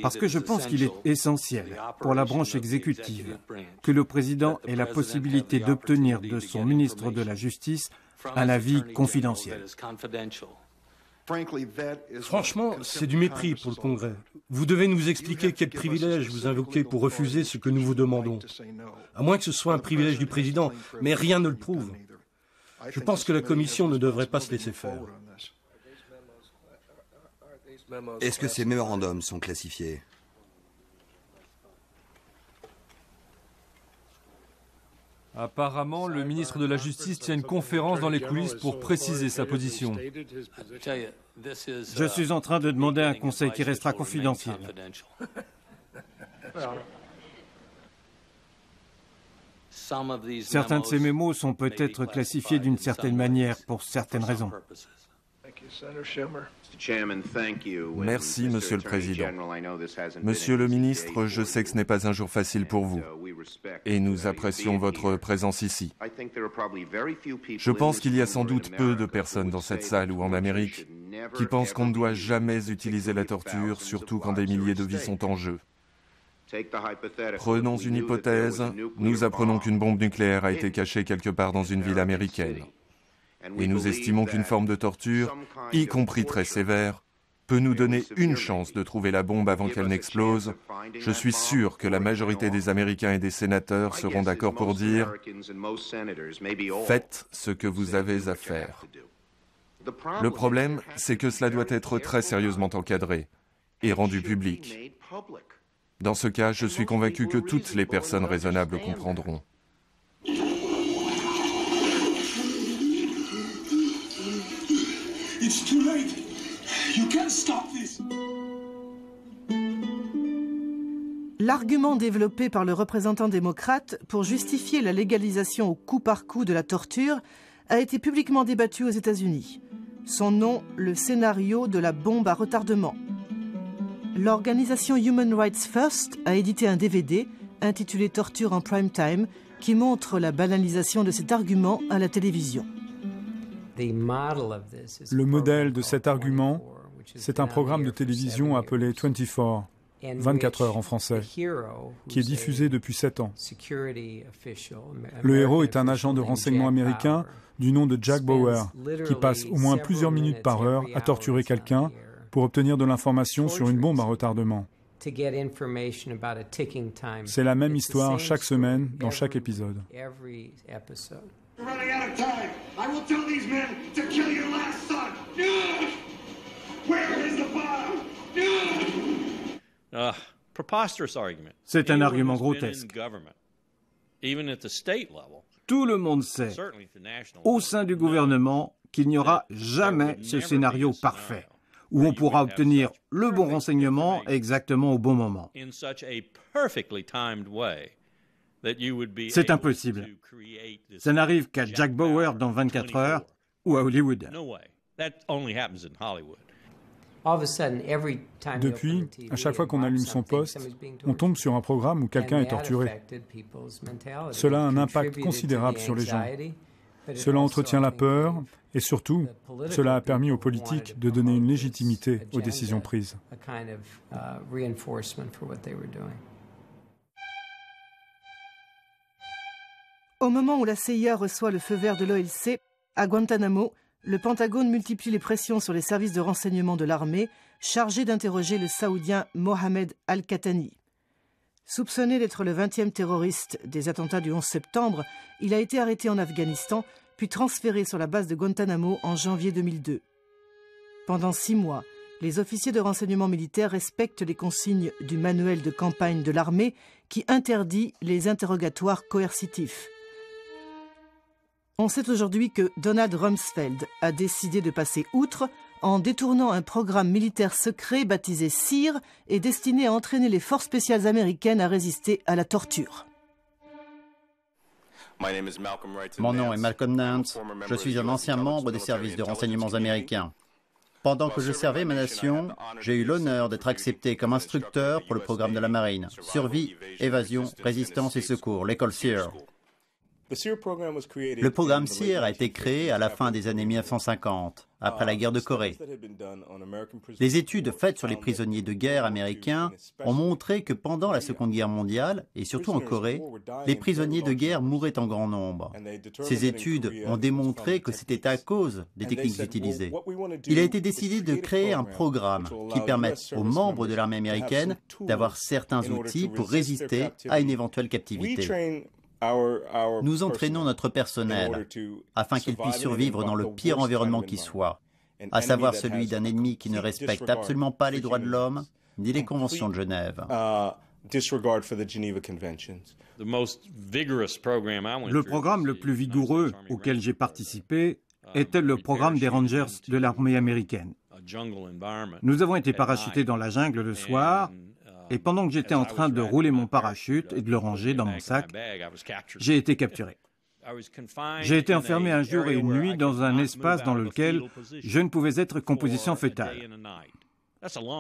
parce que je pense qu'il est essentiel pour la branche exécutive que le président ait la possibilité d'obtenir de son ministre de la Justice un avis confidentiel. Franchement, c'est du mépris pour le Congrès. Vous devez nous expliquer quel privilège vous invoquez pour refuser ce que nous vous demandons. À moins que ce soit un privilège du président, mais rien ne le prouve. Je pense que la Commission ne devrait pas se laisser faire. Est-ce que ces mémorandums sont classifiés? Apparemment, le ministre de la Justice tient une conférence dans les coulisses pour préciser sa position. Je suis en train de demander un conseil qui restera confidentiel. Certains de ces mémos sont peut-être classifiés d'une certaine manière pour certaines raisons. Merci, Monsieur le Président. Monsieur le ministre, je sais que ce n'est pas un jour facile pour vous et nous apprécions votre présence ici. Je pense qu'il y a sans doute peu de personnes dans cette salle ou en Amérique qui pensent qu'on ne doit jamais utiliser la torture, surtout quand des milliers de vies sont en jeu. Prenons une hypothèse, nous apprenons qu'une bombe nucléaire a été cachée quelque part dans une ville américaine. Et nous estimons qu'une forme de torture, y compris très sévère, peut nous donner une chance de trouver la bombe avant qu'elle n'explose. Je suis sûr que la majorité des Américains et des sénateurs seront d'accord pour dire « Faites ce que vous avez à faire ». Le problème, c'est que cela doit être très sérieusement encadré et rendu public. Dans ce cas, je suis convaincu que toutes les personnes raisonnables comprendront. L'argument développé par le représentant démocrate pour justifier la légalisation au coup par coup de la torture a été publiquement débattu aux États-Unis. Son nom, le scénario de la bombe à retardement. L'organisation Human Rights First a édité un DVD intitulé Torture en prime time qui montre la banalisation de cet argument à la télévision. Le modèle de cet argument, c'est un programme de télévision appelé 24 heures en français, qui est diffusé depuis 7 ans. Le héros est un agent de renseignement américain du nom de Jack Bauer, qui passe au moins plusieurs minutes par heure à torturer quelqu'un pour obtenir de l'information sur une bombe à retardement. C'est la même histoire chaque semaine, dans chaque épisode. C'est un argument grotesque. Tout le monde sait, au sein du gouvernement, qu'il n'y aura jamais ce scénario parfait, où on pourra obtenir le bon renseignement exactement au bon moment. C'est impossible. Ça n'arrive qu'à Jack Bauer dans 24 heures ou à Hollywood. Depuis, à chaque fois qu'on allume son poste, on tombe sur un programme où quelqu'un est torturé. Cela a un impact considérable sur les gens. Cela entretient la peur et surtout, cela a permis aux politiques de donner une légitimité aux décisions prises. Au moment où la CIA reçoit le feu vert de l'OLC, à Guantanamo, le Pentagone multiplie les pressions sur les services de renseignement de l'armée, chargés d'interroger le Saoudien Mohamed Al-Qahtani. Soupçonné d'être le 20e terroriste des attentats du 11 septembre, il a été arrêté en Afghanistan, puis transféré sur la base de Guantanamo en janvier 2002. Pendant 6 mois, les officiers de renseignement militaire respectent les consignes du manuel de campagne de l'armée qui interdit les interrogatoires coercitifs. On sait aujourd'hui que Donald Rumsfeld a décidé de passer outre en détournant un programme militaire secret baptisé SEER et destiné à entraîner les forces spéciales américaines à résister à la torture. Mon nom est Malcolm Nance. Je suis un ancien membre des services de renseignements américains. Pendant que je servais ma nation, j'ai eu l'honneur d'être accepté comme instructeur pour le programme de la marine. Survie, évasion, résistance et secours, l'école SEER. Le programme SEER a été créé à la fin des années 1950, après la guerre de Corée. Les études faites sur les prisonniers de guerre américains ont montré que pendant la Seconde Guerre mondiale, et surtout en Corée, les prisonniers de guerre mouraient en grand nombre. Ces études ont démontré que c'était à cause des techniques utilisées. Il a été décidé de créer un programme qui permette aux membres de l'armée américaine d'avoir certains outils pour résister à une éventuelle captivité. Nous entraînons notre personnel afin qu'il puisse survivre dans le pire environnement qui soit, à savoir celui d'un ennemi qui ne respecte absolument pas les droits de l'homme ni les conventions de Genève. Le programme le plus vigoureux auquel j'ai participé était le programme des Rangers de l'armée américaine. Nous avons été parachutés dans la jungle le soir. Et pendant que j'étais en train de rouler mon parachute et de le ranger dans mon sac, j'ai été capturé. J'ai été enfermé un jour et une nuit dans un espace dans lequel je ne pouvais être qu'en position fétale.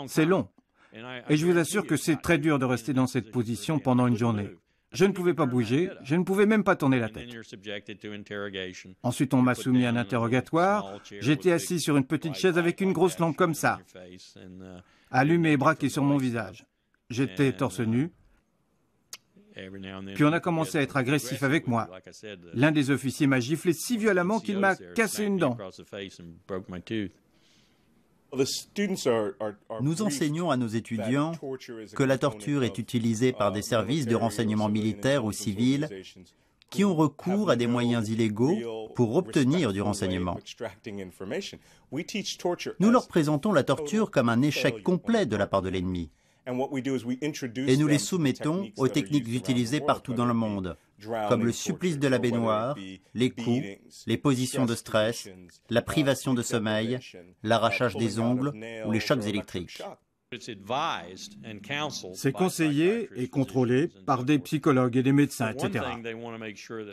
C'est long. Et je vous assure que c'est très dur de rester dans cette position pendant une journée. Je ne pouvais pas bouger, je ne pouvais même pas tourner la tête. Ensuite, on m'a soumis à un interrogatoire. J'étais assis sur une petite chaise avec une grosse lampe comme ça, allumée et braquée sur mon visage. J'étais torse nu, puis on a commencé à être agressif avec moi. L'un des officiers m'a giflé si violemment qu'il m'a cassé une dent. Nous enseignons à nos étudiants que la torture est utilisée par des services de renseignement militaires ou civils qui ont recours à des moyens illégaux pour obtenir du renseignement. Nous leur présentons la torture comme un échec complet de la part de l'ennemi. Et nous les soumettons aux techniques utilisées partout dans le monde, comme le supplice de la baignoire, les coups, les positions de stress, la privation de sommeil, l'arrachage des ongles ou les chocs électriques. C'est conseillé et contrôlé par des psychologues et des médecins, etc.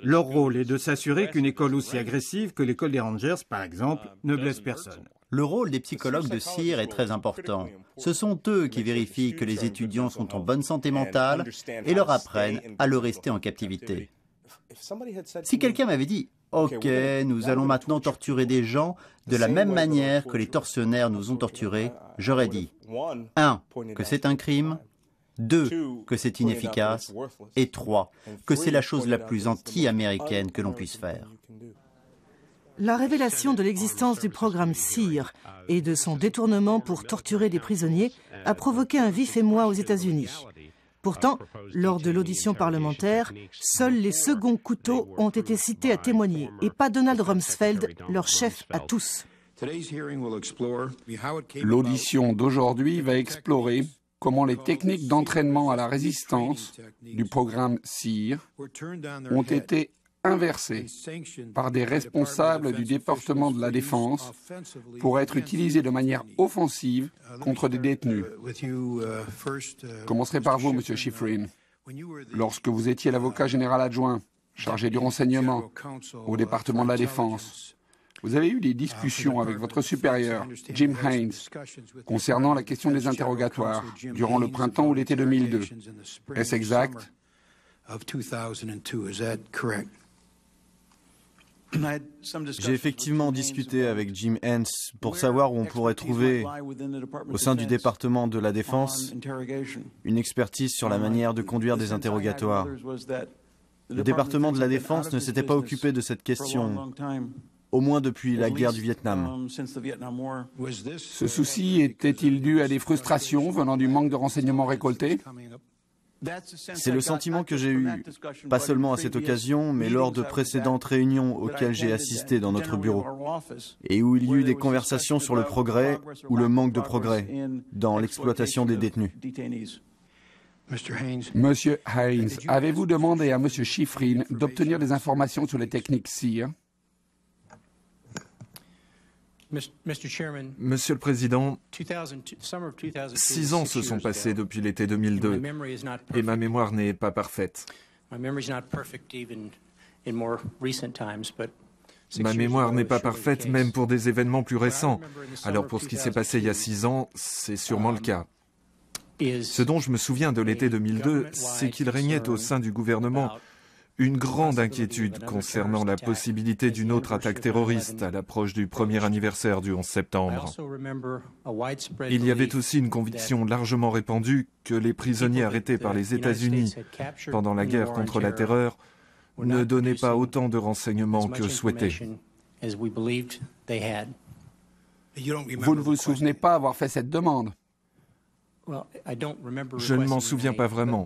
Leur rôle est de s'assurer qu'une école aussi agressive que l'école des Rangers, par exemple, ne blesse personne. Le rôle des psychologues de SEER est très important. Ce sont eux qui vérifient que les étudiants sont en bonne santé mentale et leur apprennent à le rester en captivité. Si quelqu'un m'avait dit « Ok, nous allons maintenant torturer des gens de la même manière que les tortionnaires nous ont torturés », j'aurais dit 1. que c'est un crime, 2. que c'est inefficace, et 3. que c'est la chose la plus anti-américaine que l'on puisse faire. La révélation de l'existence du programme SEER et de son détournement pour torturer des prisonniers a provoqué un vif émoi aux États-Unis. Pourtant, lors de l'audition parlementaire, seuls les seconds couteaux ont été cités à témoigner et pas Donald Rumsfeld, leur chef à tous. L'audition d'aujourd'hui va explorer comment les techniques d'entraînement à la résistance du programme SEER ont été inversées par des responsables du département de la Défense pour être utilisées de manière offensive contre des détenus. Je commencerai par vous, Monsieur Schifrin. Lorsque vous étiez l'avocat général adjoint chargé du renseignement au département de la Défense, vous avez eu des discussions avec votre supérieur, Jim Haynes, concernant la question des interrogatoires durant le printemps ou l'été 2002. Est-ce exact? J'ai effectivement discuté avec Jim Haynes pour savoir où on pourrait trouver, au sein du département de la Défense, une expertise sur la manière de conduire des interrogatoires. Le département de la Défense ne s'était pas occupé de cette question, au moins depuis la guerre du Vietnam. Ce souci était-il dû à des frustrations venant du manque de renseignements récoltés? C'est le sentiment que j'ai eu, pas seulement à cette occasion, mais lors de précédentes réunions auxquelles j'ai assisté dans notre bureau, et où il y eut des conversations sur le progrès ou le manque de progrès dans l'exploitation des détenus. Monsieur Haynes, avez-vous demandé à Monsieur Schifrin d'obtenir des informations sur les techniques SEER? Monsieur le Président, 6 ans se sont passés depuis l'été 2002 et ma mémoire n'est pas parfaite. Ma mémoire n'est pas parfaite même pour des événements plus récents. Alors pour ce qui s'est passé il y a 6 ans, c'est sûrement le cas. Ce dont je me souviens de l'été 2002, c'est qu'il régnait au sein du gouvernement une grande inquiétude concernant la possibilité d'une autre attaque terroriste à l'approche du premier anniversaire du 11 septembre. Il y avait aussi une conviction largement répandue que les prisonniers arrêtés par les États-Unis pendant la guerre contre la terreur ne donnaient pas autant de renseignements que souhaités. Vous ne vous souvenez pas avoir fait cette demande? Je ne m'en souviens pas vraiment,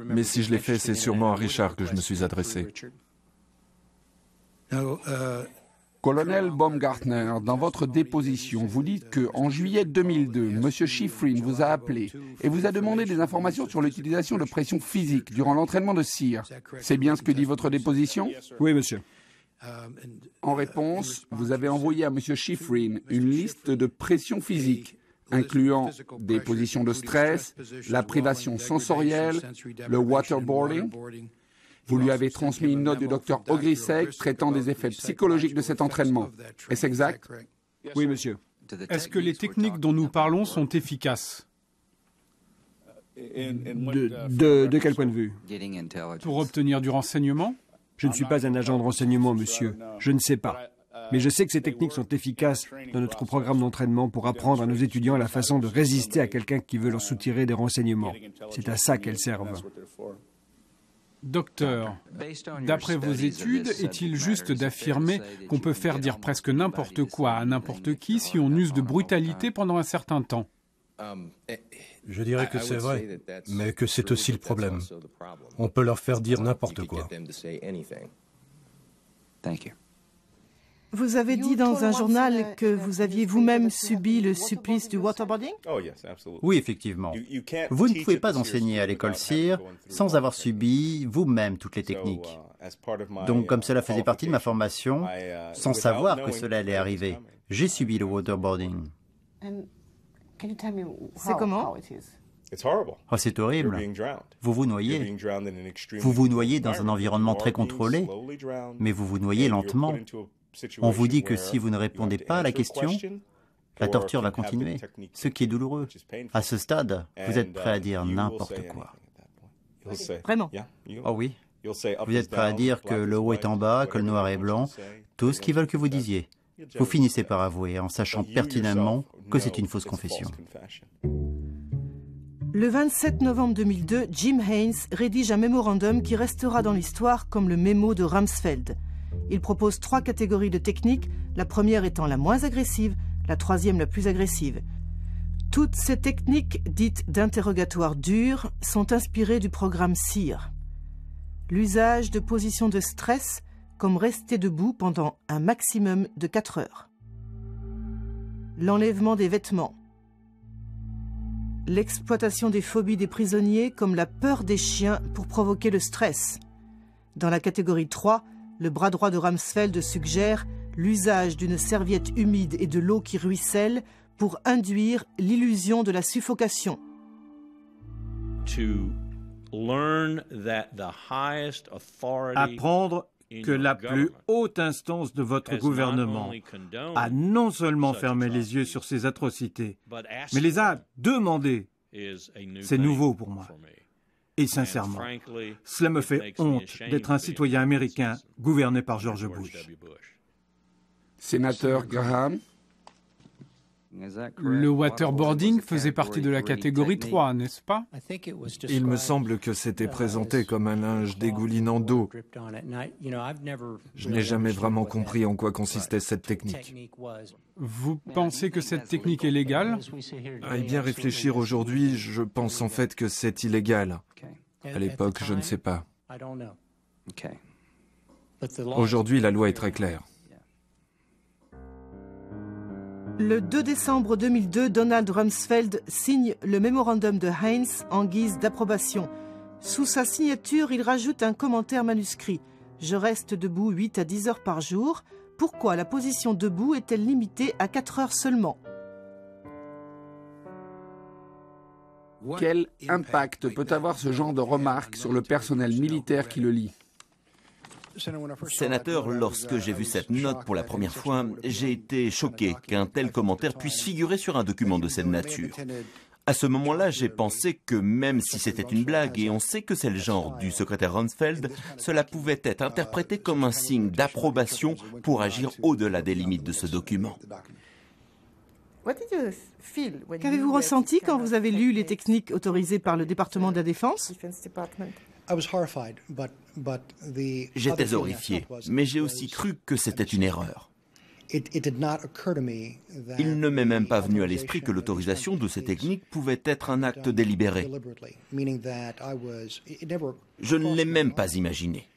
mais si je l'ai fait, c'est sûrement à Richard que je me suis adressé. Colonel Baumgartner, dans votre déposition, vous dites qu'en juillet 2002, M. Schifrin vous a appelé et vous a demandé des informations sur l'utilisation de pression physique durant l'entraînement de SERE. C'est bien ce que dit votre déposition? Oui, monsieur. En réponse, vous avez envoyé à M. Schifrin une liste de pression physique, incluant des positions de stress, la privation sensorielle, le waterboarding. Vous lui avez transmis une note du Dr Ogrisek traitant des effets psychologiques de cet entraînement. Est-ce exact? Oui, monsieur. Est-ce que les techniques dont nous parlons sont efficaces? De quel point de vue? Pour obtenir du renseignement? Je ne suis pas un agent de renseignement, monsieur. Je ne sais pas. Mais je sais que ces techniques sont efficaces dans notre programme d'entraînement pour apprendre à nos étudiants la façon de résister à quelqu'un qui veut leur soutirer des renseignements. C'est à ça qu'elles servent. Docteur, d'après vos études, est-il juste d'affirmer qu'on peut faire dire presque n'importe quoi à n'importe qui si on use de brutalité pendant un certain temps? Je dirais que c'est vrai, mais que c'est aussi le problème. On peut leur faire dire n'importe quoi. Vous avez dit dans un journal que vous aviez vous-même subi le supplice du waterboarding? Oui, effectivement. Vous ne pouvez pas enseigner à l'école SERE sans avoir subi vous-même toutes les techniques. Donc, comme cela faisait partie de ma formation, sans savoir que cela allait arriver, j'ai subi le waterboarding. C'est comment? Oh, c'est horrible. Vous vous noyez. Vous vous noyez dans un environnement très contrôlé, mais vous vous noyez lentement. On vous dit que si vous ne répondez pas à la question, la torture va continuer, ce qui est douloureux. À ce stade, vous êtes prêt à dire n'importe quoi. Vraiment? Oh oui. Vous êtes prêt à dire que le haut est en bas, que le noir est blanc, tout ce qu'ils veulent que vous disiez. Vous finissez par avouer en sachant pertinemment que c'est une fausse confession. Le 27 novembre 2002, Jim Haynes rédige un mémorandum qui restera dans l'histoire comme le mémo de Rumsfeld. Il propose 3 catégories de techniques, la première étant la moins agressive, la troisième la plus agressive. Toutes ces techniques, dites d'interrogatoire dur, sont inspirées du programme SERE. L'usage de positions de stress, comme rester debout pendant un maximum de 4 heures. L'enlèvement des vêtements. L'exploitation des phobies des prisonniers, comme la peur des chiens pour provoquer le stress. Dans la catégorie 3, le bras droit de Rumsfeld suggère l'usage d'une serviette humide et de l'eau qui ruisselle pour induire l'illusion de la suffocation. Apprendre que la plus haute instance de votre gouvernement a non seulement fermé les yeux sur ces atrocités, mais les a demandées. C'est nouveau pour moi. Et sincèrement, cela me fait honte d'être un citoyen américain gouverné par George Bush. Sénateur Graham? Le waterboarding faisait partie de la catégorie 3, n'est-ce pas? Il me semble que c'était présenté comme un linge dégoulinant d'eau. Je n'ai jamais vraiment compris en quoi consistait cette technique. Vous pensez que cette technique est légale? À y bien réfléchir aujourd'hui, je pense en fait que c'est illégal. À l'époque, je ne sais pas. Aujourd'hui, la loi est très claire. Le 2 décembre 2002, Donald Rumsfeld signe le mémorandum de Haynes en guise d'approbation. Sous sa signature, il rajoute un commentaire manuscrit. « Je reste debout 8 à 10 heures par jour. pourquoi la position debout est-elle limitée à 4 heures seulement? Quel impact peut avoir ce genre de remarques sur le personnel militaire qui le lit? Sénateur, lorsque j'ai vu cette note pour la première fois, j'ai été choqué qu'un tel commentaire puisse figurer sur un document de cette nature. À ce moment-là, j'ai pensé que même si c'était une blague, et on sait que c'est le genre du secrétaire Rumsfeld, cela pouvait être interprété comme un signe d'approbation pour agir au-delà des limites de ce document. Qu'avez-vous ressenti quand vous avez lu les techniques autorisées par le département de la Défense? J'étais horrifié, mais j'ai aussi cru que c'était une erreur. Il ne m'est même pas venu à l'esprit que l'autorisation de ces techniques pouvait être un acte délibéré. Je ne l'ai même pas imaginé.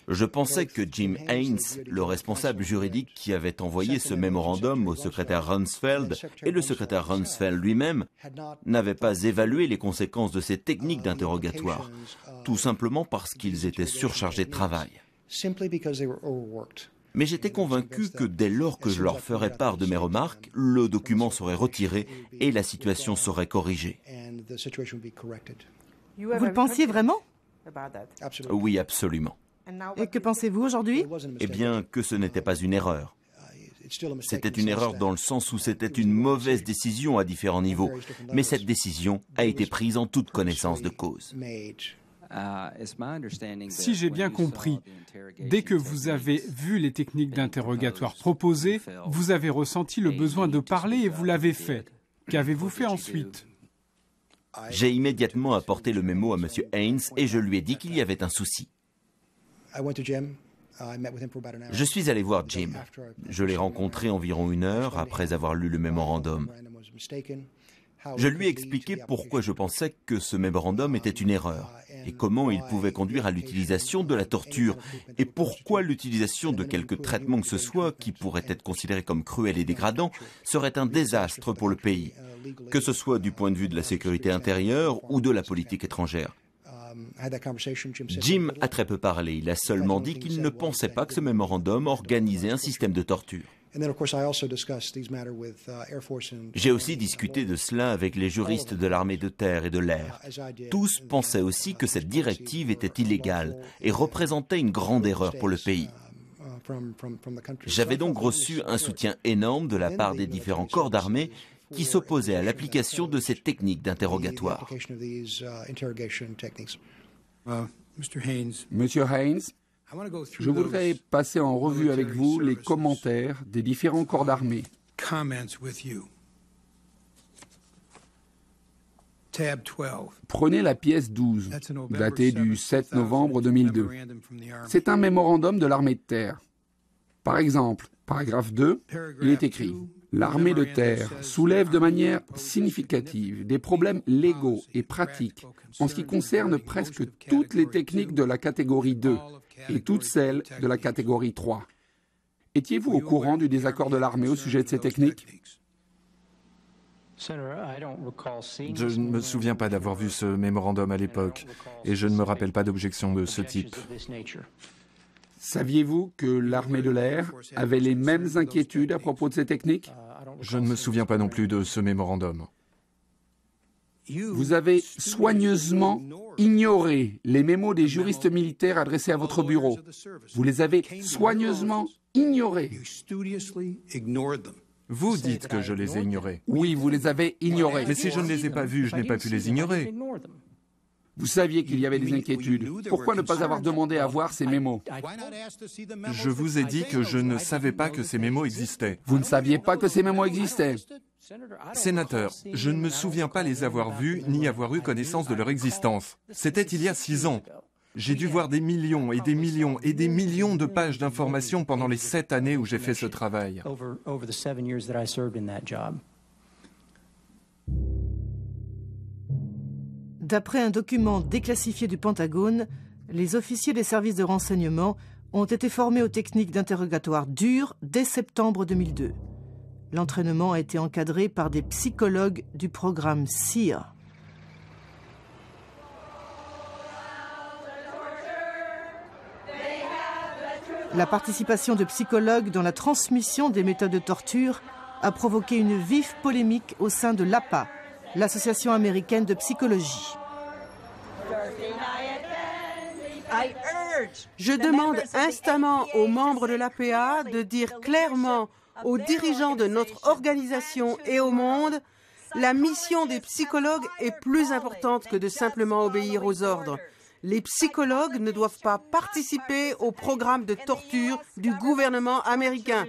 Je pensais que Jim Haynes, le responsable juridique qui avait envoyé ce mémorandum au secrétaire Rumsfeld et le secrétaire Rumsfeld lui-même, n'avaient pas évalué les conséquences de ces techniques d'interrogatoire, tout simplement parce qu'ils étaient surchargés de travail. Mais j'étais convaincu que dès lors que je leur ferais part de mes remarques, le document serait retiré et la situation serait corrigée. Vous le pensiez vraiment? Oui, absolument. Et que pensez-vous aujourd'hui? Eh bien, que ce n'était pas une erreur. C'était une erreur dans le sens où c'était une mauvaise décision à différents niveaux. Mais cette décision a été prise en toute connaissance de cause. Si j'ai bien compris, dès que vous avez vu les techniques d'interrogatoire proposées, vous avez ressenti le besoin de parler et vous l'avez fait. Qu'avez-vous fait ensuite? J'ai immédiatement apporté le mémo à M. Haynes et je lui ai dit qu'il y avait un souci. Je suis allé voir Jim. Je l'ai rencontré environ 1 heure après avoir lu le mémorandum. Je lui ai expliqué pourquoi je pensais que ce mémorandum était une erreur et comment il pouvait conduire à l'utilisation de la torture et pourquoi l'utilisation de quelque traitement que ce soit qui pourrait être considéré comme cruel et dégradant serait un désastre pour le pays, que ce soit du point de vue de la sécurité intérieure ou de la politique étrangère. Jim a très peu parlé, il a seulement dit qu'il ne pensait pas que ce mémorandum organisait un système de torture. J'ai aussi discuté de cela avec les juristes de l'armée de terre et de l'air. Tous pensaient aussi que cette directive était illégale et représentait une grande erreur pour le pays. J'avais donc reçu un soutien énorme de la part des différents corps d'armée qui s'opposaient à l'application de ces techniques d'interrogatoire. Monsieur Haynes, je voudrais passer en revue avec vous les commentaires des différents corps d'armée. Prenez la pièce 12, datée du 7 novembre 2002. C'est un mémorandum de l'armée de terre. Par exemple, paragraphe 2, il est écrit « L'armée de terre soulève de manière significative des problèmes légaux et pratiques en ce qui concerne presque toutes les techniques de la catégorie 2 et toutes celles de la catégorie 3. Étiez-vous au courant du désaccord de l'armée au sujet de ces techniques ? Je ne me souviens pas d'avoir vu ce mémorandum à l'époque, et je ne me rappelle pas d'objection de ce type. Saviez-vous que l'armée de l'air avait les mêmes inquiétudes à propos de ces techniques ? Je ne me souviens pas non plus de ce mémorandum. Vous avez soigneusement ignoré les mémos des juristes militaires adressés à votre bureau. Vous les avez soigneusement ignorés. Vous dites que je les ai ignorés. Oui, vous les avez ignorés. Mais si je ne les ai pas vus, je n'ai pas pu les ignorer. Vous saviez qu'il y avait des inquiétudes. Pourquoi ne pas avoir demandé à voir ces mémos ? Je vous ai dit que je ne savais pas que ces mémos existaient. Vous ne saviez pas que ces mémos existaient ? Sénateur, je ne me souviens pas les avoir vus ni avoir eu connaissance de leur existence. C'était il y a 6 ans. J'ai dû voir des millions et des millions et des millions de pages d'informations pendant les 7 années où j'ai fait ce travail. D'après un document déclassifié du Pentagone, les officiers des services de renseignement ont été formés aux techniques d'interrogatoire dures dès septembre 2002. L'entraînement a été encadré par des psychologues du programme SEER. La participation de psychologues dans la transmission des méthodes de torture a provoqué une vive polémique au sein de l'APA, l'Association américaine de psychologie. Je demande instamment aux membres de l'APA de dire clairement aux dirigeants de notre organisation et au monde, la mission des psychologues est plus importante que de simplement obéir aux ordres. Les psychologues ne doivent pas participer au programme de torture du gouvernement américain.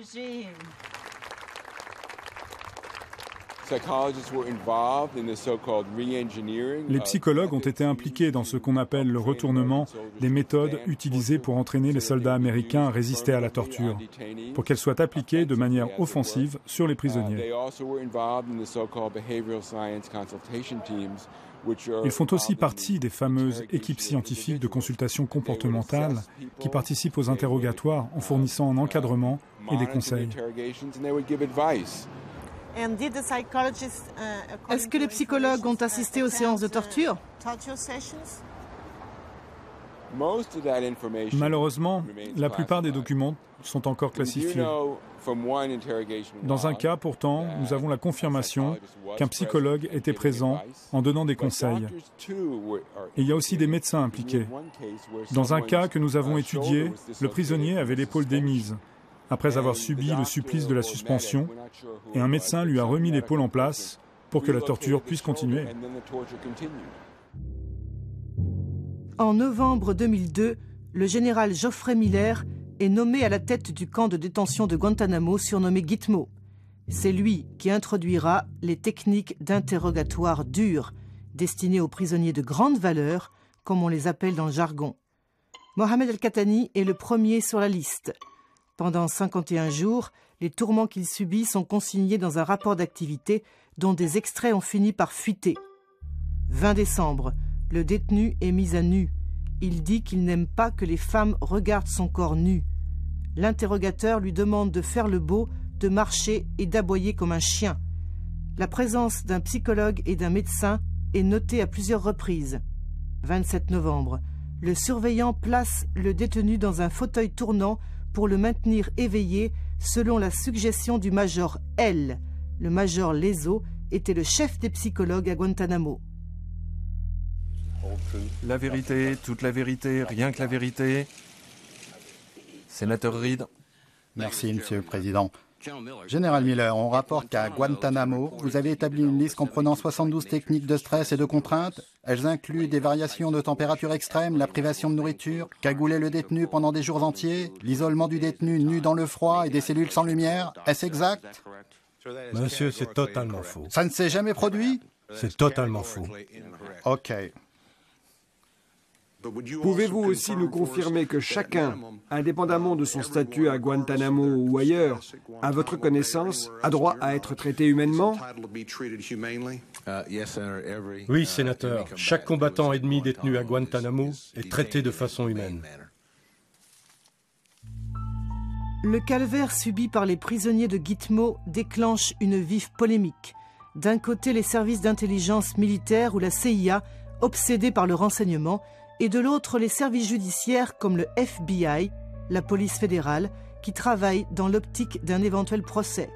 Les psychologues ont été impliqués dans ce qu'on appelle le retournement des méthodes utilisées pour entraîner les soldats américains à résister à la torture, pour qu'elles soient appliquées de manière offensive sur les prisonniers. Ils font aussi partie des fameuses équipes scientifiques de consultation comportementale qui participent aux interrogatoires en fournissant un encadrement et des conseils. Est-ce que les psychologues ont assisté aux séances de torture? Malheureusement, la plupart des documents sont encore classifiés. Dans un cas, pourtant, nous avons la confirmation qu'un psychologue était présent en donnant des conseils. Et il y a aussi des médecins impliqués. Dans un cas que nous avons étudié, le prisonnier avait l'épaule démise, après avoir subi le supplice de la suspension, et un médecin lui a remis l'épaule en place pour que la torture puisse continuer. En novembre 2002, le général Geoffrey Miller est nommé à la tête du camp de détention de Guantanamo surnommé Gitmo. C'est lui qui introduira les techniques d'interrogatoire dures, destinées aux prisonniers de grande valeur, comme on les appelle dans le jargon. Mohamed El-Qahtani est le premier sur la liste. Pendant 51 jours, les tourments qu'il subit sont consignés dans un rapport d'activité dont des extraits ont fini par fuiter. 20 décembre, le détenu est mis à nu. Il dit qu'il n'aime pas que les femmes regardent son corps nu. L'interrogateur lui demande de faire le beau, de marcher et d'aboyer comme un chien. La présence d'un psychologue et d'un médecin est notée à plusieurs reprises. 27 novembre, le surveillant place le détenu dans un fauteuil tournant pour le maintenir éveillé selon la suggestion du major L. Le major Lezo était le chef des psychologues à Guantanamo. La vérité, toute la vérité, rien que la vérité. Sénateur Reid. Merci, Monsieur le Président. Général Miller, on rapporte qu'à Guantanamo, vous avez établi une liste comprenant 72 techniques de stress et de contrainte. Elles incluent des variations de température extrême, la privation de nourriture, cagouler le détenu pendant des jours entiers, l'isolement du détenu nu dans le froid et des cellules sans lumière. Est-ce exact? Monsieur, c'est totalement faux. Ça ne s'est jamais produit? C'est totalement faux. OK. Pouvez-vous aussi nous confirmer que chacun, indépendamment de son statut à Guantanamo ou ailleurs, à votre connaissance, a droit à être traité humainement? Oui, sénateur. Chaque combattant ennemi détenu à Guantanamo est traité de façon humaine. Le calvaire subi par les prisonniers de Gitmo déclenche une vive polémique. D'un côté, les services d'intelligence militaire ou la CIA, obsédés par le renseignement, et de l'autre, les services judiciaires comme le FBI, la police fédérale, qui travaillent dans l'optique d'un éventuel procès.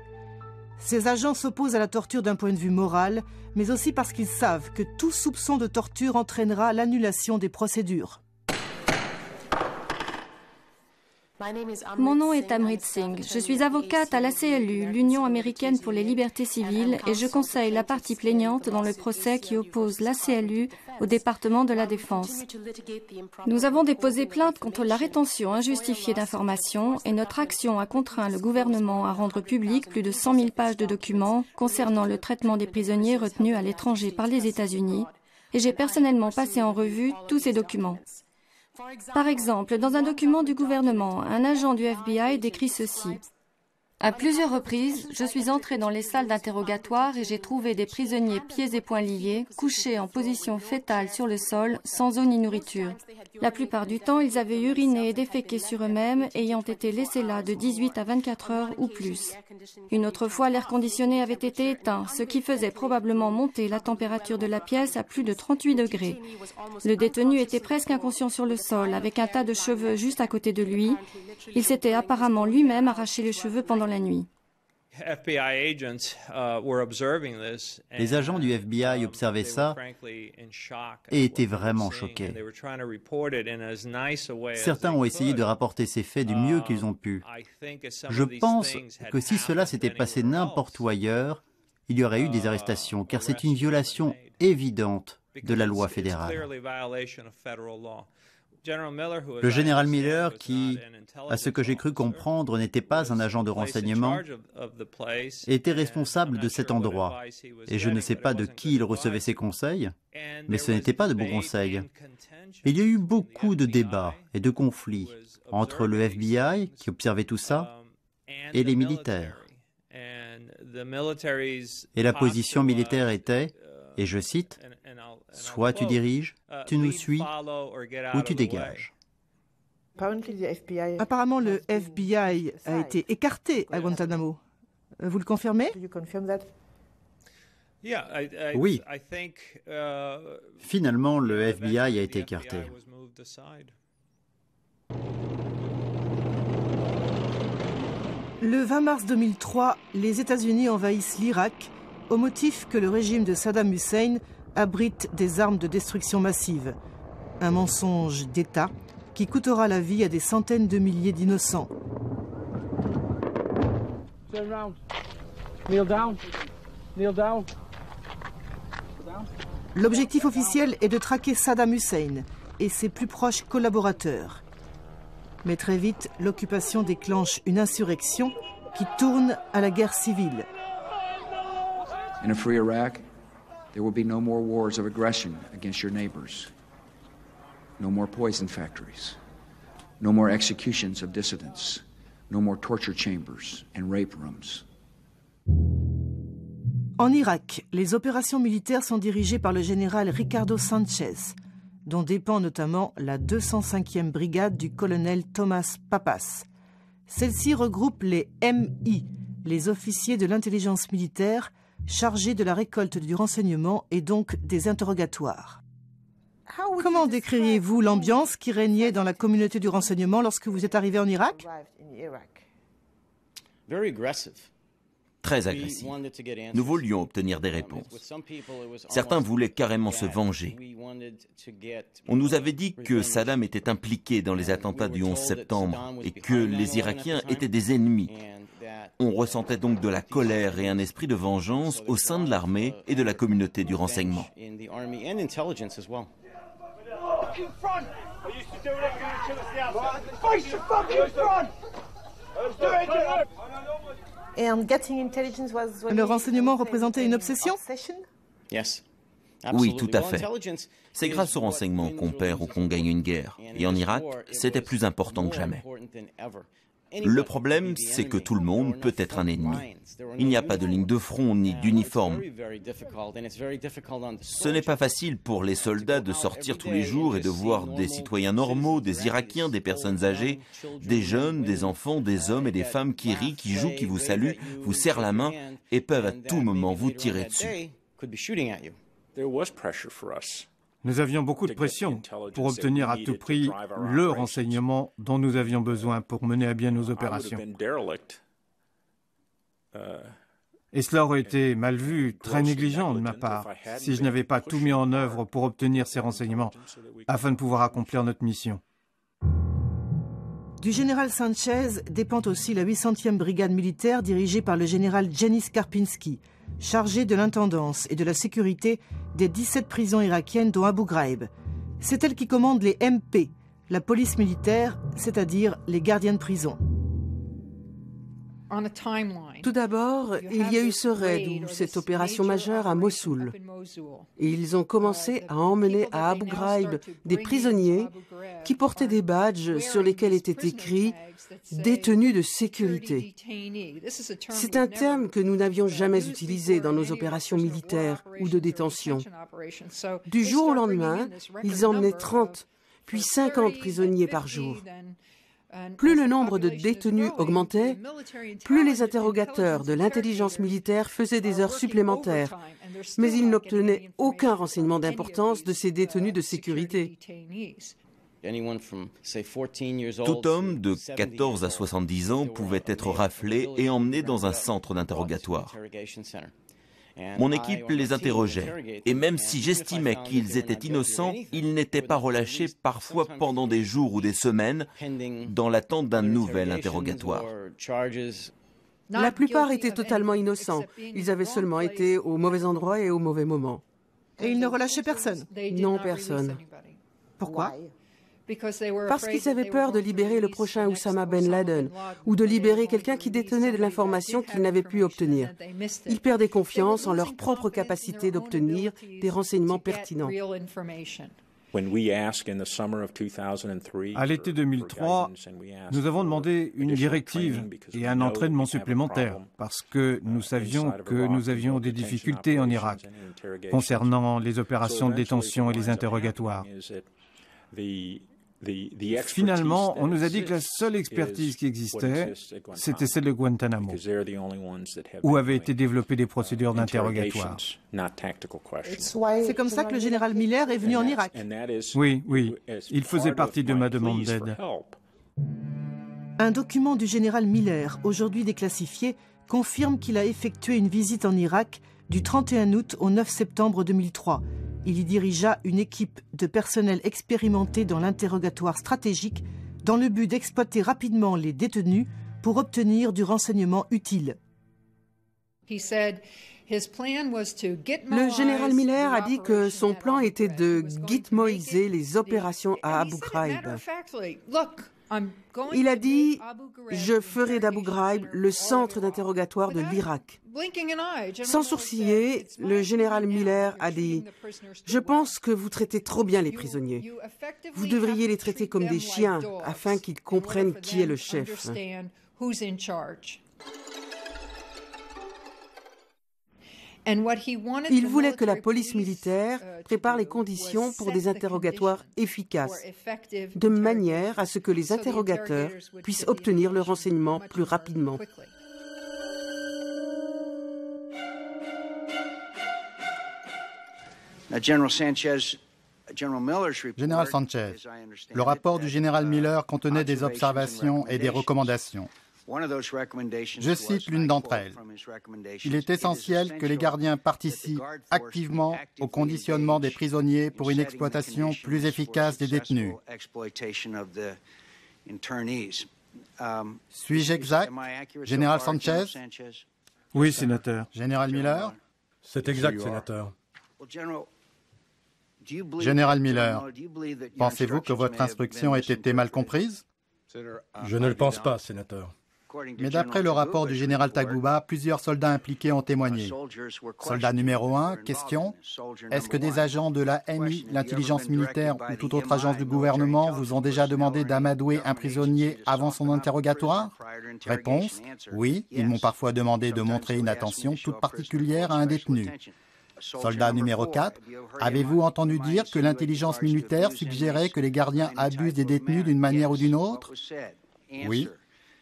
Ces agents s'opposent à la torture d'un point de vue moral, mais aussi parce qu'ils savent que tout soupçon de torture entraînera l'annulation des procédures. Mon nom est Amrit Singh. Je suis avocate à l'ACLU, l'Union américaine pour les libertés civiles, et je conseille la partie plaignante dans le procès qui oppose l'ACLU au département de la Défense. Nous avons déposé plainte contre la rétention injustifiée d'informations et notre action a contraint le gouvernement à rendre public plus de 100 000 pages de documents concernant le traitement des prisonniers retenus à l'étranger par les États-Unis, et j'ai personnellement passé en revue tous ces documents. Par exemple, dans un document du gouvernement, un agent du FBI décrit ceci. À plusieurs reprises, je suis entrée dans les salles d'interrogatoire et j'ai trouvé des prisonniers pieds et poings liés, couchés en position fétale sur le sol, sans eau ni nourriture. La plupart du temps, ils avaient uriné et déféqué sur eux-mêmes, ayant été laissés là de 18 à 24 heures ou plus. Une autre fois, l'air conditionné avait été éteint, ce qui faisait probablement monter la température de la pièce à plus de 38 degrés. Le détenu était presque inconscient sur le sol, avec un tas de cheveux juste à côté de lui. Il s'était apparemment lui-même arraché les cheveux pendant la nuit. Les agents du FBI observaient ça et étaient vraiment choqués. Certains ont essayé de rapporter ces faits du mieux qu'ils ont pu. Je pense que si cela s'était passé n'importe où ailleurs, il y aurait eu des arrestations, car c'est une violation évidente de la loi fédérale. Le général Miller, qui, à ce que j'ai cru comprendre, n'était pas un agent de renseignement, était responsable de cet endroit. Et je ne sais pas de qui il recevait ses conseils, mais ce n'étaient pas de bons conseils. Il y a eu beaucoup de débats et de conflits entre le FBI, qui observait tout ça, et les militaires. Et la position militaire était, et je cite, « Soit tu diriges, tu nous suis, ou tu dégages. » Apparemment, le FBI a été écarté à Guantanamo. Vous le confirmez? Oui. Finalement, le FBI a été écarté. Le 20 mars 2003, les États-Unis envahissent l'Irak au motif que le régime de Saddam Hussein abrite des armes de destruction massive. Un mensonge d'État qui coûtera la vie à des centaines de milliers d'innocents. L'objectif officiel est de traquer Saddam Hussein et ses plus proches collaborateurs. Mais très vite, l'occupation déclenche une insurrection qui tourne à la guerre civile. In a free Iraq, there will be no more wars of aggression against your neighbors. No more poison factories. No more executions of dissidents. No more torture chambers and rape rooms. En Irak, les opérations militaires sont dirigées par le général Ricardo Sanchez, dont dépend notamment la 205e brigade du colonel Thomas Pappas. Celle-ci regroupe les MI, les officiers de l'intelligence militaire, chargés de la récolte du renseignement et donc des interrogatoires. Comment décririez-vous l'ambiance qui régnait dans la communauté du renseignement lorsque vous êtes arrivé en Irak? Très agressif. Nous voulions obtenir des réponses. Certains voulaient carrément se venger. On nous avait dit que Saddam était impliqué dans les attentats du 11 septembre et que les Irakiens étaient des ennemis. On ressentait donc de la colère et un esprit de vengeance au sein de l'armée et de la communauté du renseignement. Le renseignement représentait une obsession? Oui, tout à fait. C'est grâce au renseignement qu'on perd ou qu'on gagne une guerre. Et en Irak, c'était plus important que jamais. Le problème, c'est que tout le monde peut être un ennemi. Il n'y a pas de ligne de front ni d'uniforme. Ce n'est pas facile pour les soldats de sortir tous les jours et de voir des citoyens normaux, des Irakiens, des personnes âgées, des jeunes, des enfants, des hommes et des femmes qui rient, qui jouent, qui vous saluent, vous serrent la main et peuvent à tout moment vous tirer dessus. Nous avions beaucoup de pression pour obtenir à tout prix le renseignement dont nous avions besoin pour mener à bien nos opérations. Et cela aurait été mal vu, très négligent de ma part, si je n'avais pas tout mis en œuvre pour obtenir ces renseignements, afin de pouvoir accomplir notre mission. Du général Sanchez dépend aussi la 800e brigade militaire dirigée par le général Janis Karpinski, chargé de l'intendance et de la sécurité des 17 prisons irakiennes dont Abu Ghraib. C'est elle qui commande les MP, la police militaire, c'est-à-dire les gardiens de prison. Tout d'abord, il y a eu ce raid ou cette opération majeure à Mossoul. Et ils ont commencé à emmener à Abu Ghraib des prisonniers qui portaient des badges sur lesquels était écrit « détenus de sécurité ». C'est un terme que nous n'avions jamais utilisé dans nos opérations militaires ou de détention. Du jour au lendemain, ils emmenaient 30, puis 50 prisonniers par jour. Plus le nombre de détenus augmentait, plus les interrogateurs de l'intelligence militaire faisaient des heures supplémentaires, mais ils n'obtenaient aucun renseignement d'importance de ces détenus de sécurité. Tout homme de 14 à 70 ans pouvait être raflé et emmené dans un centre d'interrogatoire. Mon équipe les interrogeait, et même si j'estimais qu'ils étaient innocents, ils n'étaient pas relâchés parfois pendant des jours ou des semaines dans l'attente d'un nouvel interrogatoire. La plupart étaient totalement innocents. Ils avaient seulement été au mauvais endroit et au mauvais moment. Et ils ne relâchaient personne? Non, personne. Pourquoi? Parce qu'ils avaient peur de libérer le prochain Oussama Ben Laden ou de libérer quelqu'un qui détenait de l'information qu'ils n'avaient pu obtenir. Ils perdaient confiance en leur propre capacité d'obtenir des renseignements pertinents. À l'été 2003, nous avons demandé une directive et un entraînement supplémentaire parce que nous savions que nous avions des difficultés en Irak concernant les opérations de détention et les interrogatoires. Finalement, on nous a dit que la seule expertise qui existait, c'était celle de Guantanamo, où avaient été développées des procédures d'interrogatoire. C'est comme ça que le général Miller est venu en Irak. Oui, il faisait partie de ma demande d'aide. Un document du général Miller, aujourd'hui déclassifié, confirme qu'il a effectué une visite en Irak du 31 août au 9 septembre 2003. Il y dirigea une équipe de personnel expérimenté dans l'interrogatoire stratégique dans le but d'exploiter rapidement les détenus pour obtenir du renseignement utile. Le général Miller a dit que son plan était de gitmoiser les opérations à Abu Ghraib. Il a dit « Je ferai d'Abu Ghraib le centre d'interrogatoire de l'Irak ». Sans sourciller, le général Miller a dit « Je pense que vous traitez trop bien les prisonniers. Vous devriez les traiter comme des chiens afin qu'ils comprennent qui est le chef. » Il voulait que la police militaire prépare les conditions pour des interrogatoires efficaces, de manière à ce que les interrogateurs puissent obtenir le renseignement plus rapidement. Général Sanchez, le rapport du général Miller contenait des observations et des recommandations. Je cite l'une d'entre elles. Il est essentiel que les gardiens participent activement au conditionnement des prisonniers pour une exploitation plus efficace des détenus. Suis-je exact, Général Sanchez? Oui, sénateur. Général Miller? C'est exact, sénateur. Général Miller, pensez-vous que votre instruction ait été mal comprise? Je ne le pense pas, sénateur. Mais d'après le rapport du général Taguba, plusieurs soldats impliqués ont témoigné. Soldat numéro 1, question. Est-ce que des agents de la MI, l'intelligence militaire ou toute autre agence du gouvernement vous ont déjà demandé d'amadouer un prisonnier avant son interrogatoire? Réponse. Oui, ils m'ont parfois demandé de montrer une attention toute particulière à un détenu. Soldat numéro 4, avez-vous entendu dire que l'intelligence militaire suggérait que les gardiens abusent des détenus d'une manière ou d'une autre? Oui.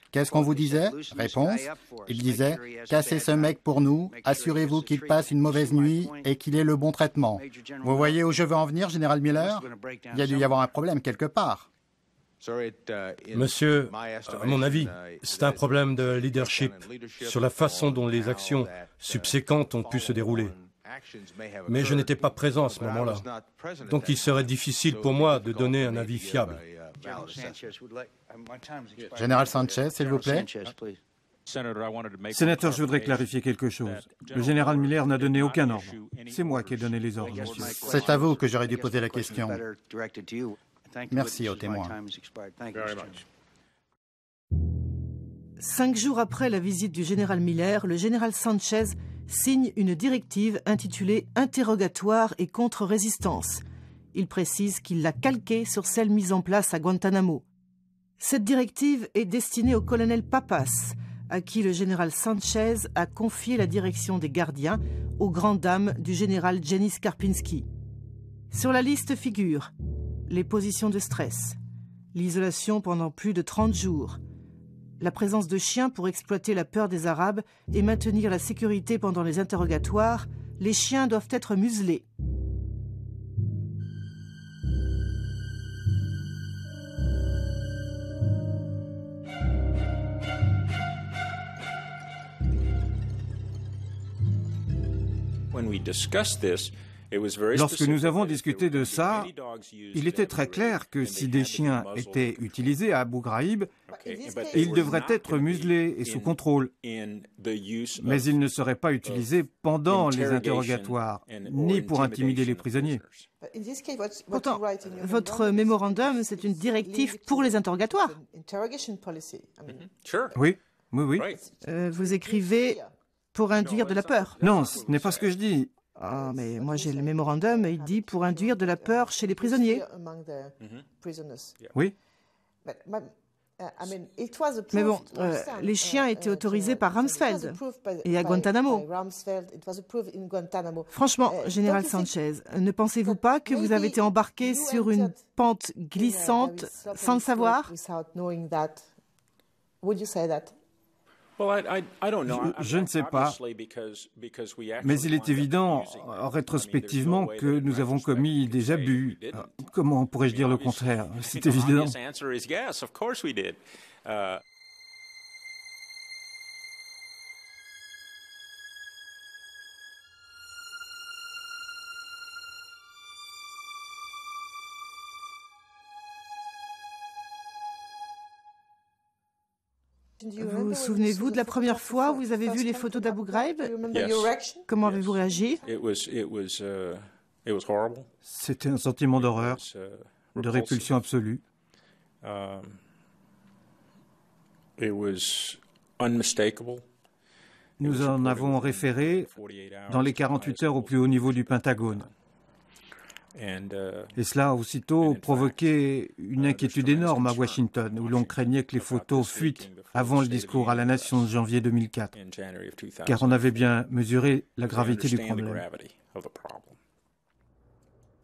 Qu'est-ce qu'on vous disait? Réponse. Il disait, cassez ce mec pour nous, assurez-vous qu'il passe une mauvaise nuit et qu'il ait le bon traitement. Vous voyez où je veux en venir, Général Miller? Il y a dû y avoir un problème quelque part. Monsieur, à mon avis, c'est un problème de leadership sur la façon dont les actions subséquentes ont pu se dérouler. Mais je n'étais pas présent à ce moment-là. Donc il serait difficile pour moi de donner un avis fiable. Général Sanchez, s'il vous plaît. Sénateur, je voudrais clarifier quelque chose. Le général Miller n'a donné aucun ordre. C'est moi qui ai donné les ordres, monsieur. C'est à vous que j'aurais dû poser la question. Merci aux témoins. 5 jours après la visite du général Miller, le général Sanchez signe une directive intitulée « Interrogatoire et contre-résistance ». Il précise qu'il l'a calquée sur celle mise en place à Guantanamo. Cette directive est destinée au colonel Pappas, à qui le général Sanchez a confié la direction des gardiens aux grandes dames du général Janis Karpinski. Sur la liste figurent les positions de stress, l'isolation pendant plus de 30 jours, la présence de chiens pour exploiter la peur des Arabes et maintenir la sécurité pendant les interrogatoires. Les chiens doivent être muselés. Lorsque nous avons discuté de ça, il était très clair que si des chiens étaient utilisés à Abu Ghraib, ils devraient être muselés et sous contrôle. Mais ils ne seraient pas utilisés pendant les interrogatoires, ni pour intimider les prisonniers. Pourtant, votre mémorandum, c'est une directive pour les interrogatoires. Oui. Vous écrivez pour induire de la peur. Non, ce n'est pas ce que je dis. Ah, mais moi j'ai le mémorandum et il dit pour induire de la peur chez les prisonniers. Oui. Mais bon, les chiens étaient autorisés par Rumsfeld et à Guantanamo. Franchement, général Sanchez, ne pensez-vous pas que vous avez été embarqué sur une pente glissante sans le savoir? Je ne sais pas, mais il est évident, rétrospectivement, que nous avons commis des abus. Comment pourrais-je dire le contraire? C'est évident. Vous souvenez-vous de la première fois où vous avez vu les photos d'Abu Ghraib? Comment avez-vous réagi? C'était un sentiment d'horreur, de répulsion absolue. Nous en avons référé dans les 48 heures au plus haut niveau du Pentagone. Et cela a aussitôt provoqué une inquiétude énorme à Washington, où l'on craignait que les photos fuitent avant le discours à la nation de janvier 2004, car on avait bien mesuré la gravité du problème.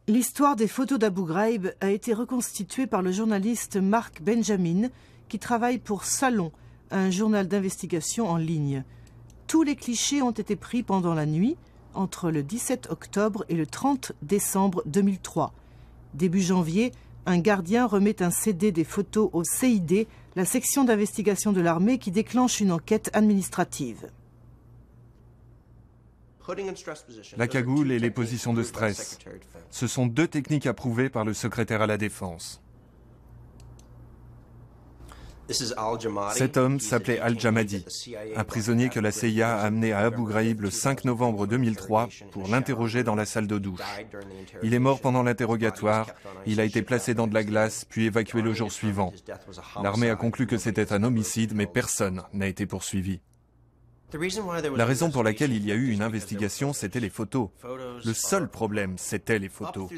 L'histoire des photos d'Abu Ghraib a été reconstituée par le journaliste Mark Benjamin, qui travaille pour Salon, un journal d'investigation en ligne. Tous les clichés ont été pris pendant la nuit, entre le 17 octobre et le 30 décembre 2003. Début janvier, un gardien remet un CD des photos au CID, la section d'investigation de l'armée qui déclenche une enquête administrative. La cagoule et les positions de stress. Ce sont 2 techniques approuvées par le secrétaire à la Défense. Cet homme s'appelait Al-Jamadi, un prisonnier que la CIA a amené à Abu Ghraib le 5 novembre 2003 pour l'interroger dans la salle de douche. Il est mort pendant l'interrogatoire, il a été placé dans de la glace puis évacué le jour suivant. L'armée a conclu que c'était un homicide, mais personne n'a été poursuivi. La raison pour laquelle il y a eu une investigation, c'était les photos. Le seul problème, c'était les photos.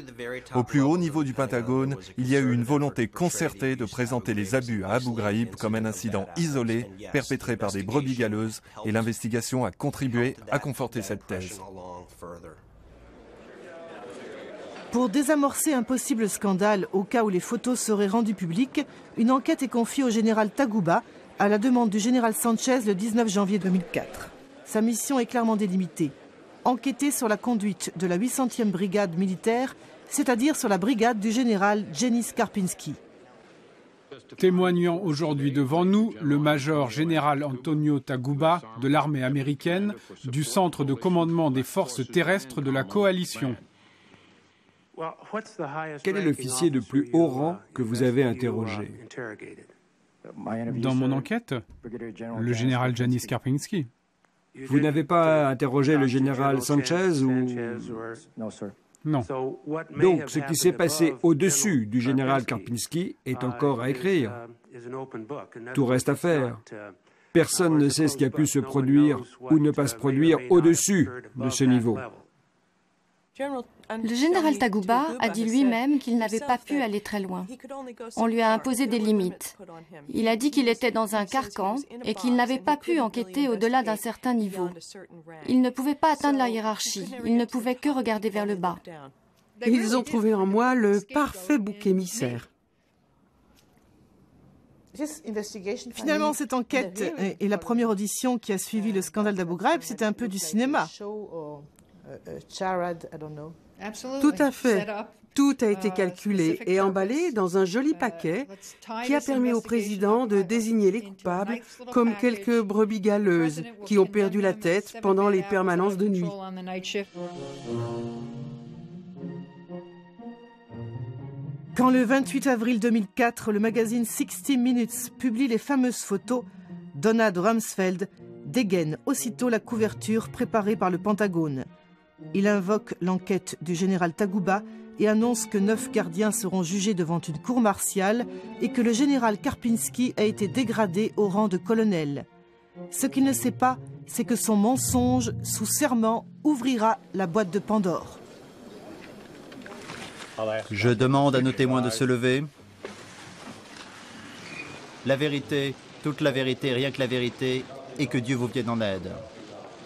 Au plus haut niveau du Pentagone, il y a eu une volonté concertée de présenter les abus à Abu Ghraib comme un incident isolé, perpétré par des brebis galeuses, et l'investigation a contribué à conforter cette thèse. Pour désamorcer un possible scandale au cas où les photos seraient rendues publiques, une enquête est confiée au général Taguba, à la demande du général Sanchez le 19 janvier 2004. Sa mission est clairement délimitée. Enquêter sur la conduite de la 800e brigade militaire, c'est-à-dire sur la brigade du général Janis Karpinski. Témoignant aujourd'hui devant nous, le major général Antonio Taguba de l'armée américaine du centre de commandement des forces terrestres de la coalition. Quel est l'officier de plus haut rang que vous avez interrogé? Dans mon enquête, le général Janis Karpinski. Vous n'avez pas interrogé le général Sanchez ou... Non. Donc, ce qui s'est passé au-dessus du général Karpinski est encore à écrire. Tout reste à faire. Personne ne sait ce qui a pu se produire ou ne pas se produire au-dessus de ce niveau. Le général Taguba a dit lui-même qu'il n'avait pas pu aller très loin. On lui a imposé des limites. Il a dit qu'il était dans un carcan et qu'il n'avait pas pu enquêter au-delà d'un certain niveau. Il ne pouvait pas atteindre la hiérarchie. Il ne pouvait que regarder vers le bas. Ils ont trouvé en moi le parfait bouc émissaire. Finalement, cette enquête et la première audition qui a suivi le scandale d'Abu Ghraib, c'était un peu du cinéma. Tout à fait. Tout a été calculé et emballé dans un joli paquet qui a permis au président de désigner les coupables comme quelques brebis galeuses qui ont perdu la tête pendant les permanences de nuit. Quand le 28 avril 2004, le magazine 60 Minutes publie les fameuses photos, Donald Rumsfeld dégaine aussitôt la couverture préparée par le Pentagone. Il invoque l'enquête du général Taguba et annonce que 9 gardiens seront jugés devant une cour martiale et que le général Karpinski a été dégradé au rang de colonel. Ce qu'il ne sait pas, c'est que son mensonge, sous serment, ouvrira la boîte de Pandore. Je demande à nos témoins de se lever. La vérité, toute la vérité, rien que la vérité, et que Dieu vous vienne en aide.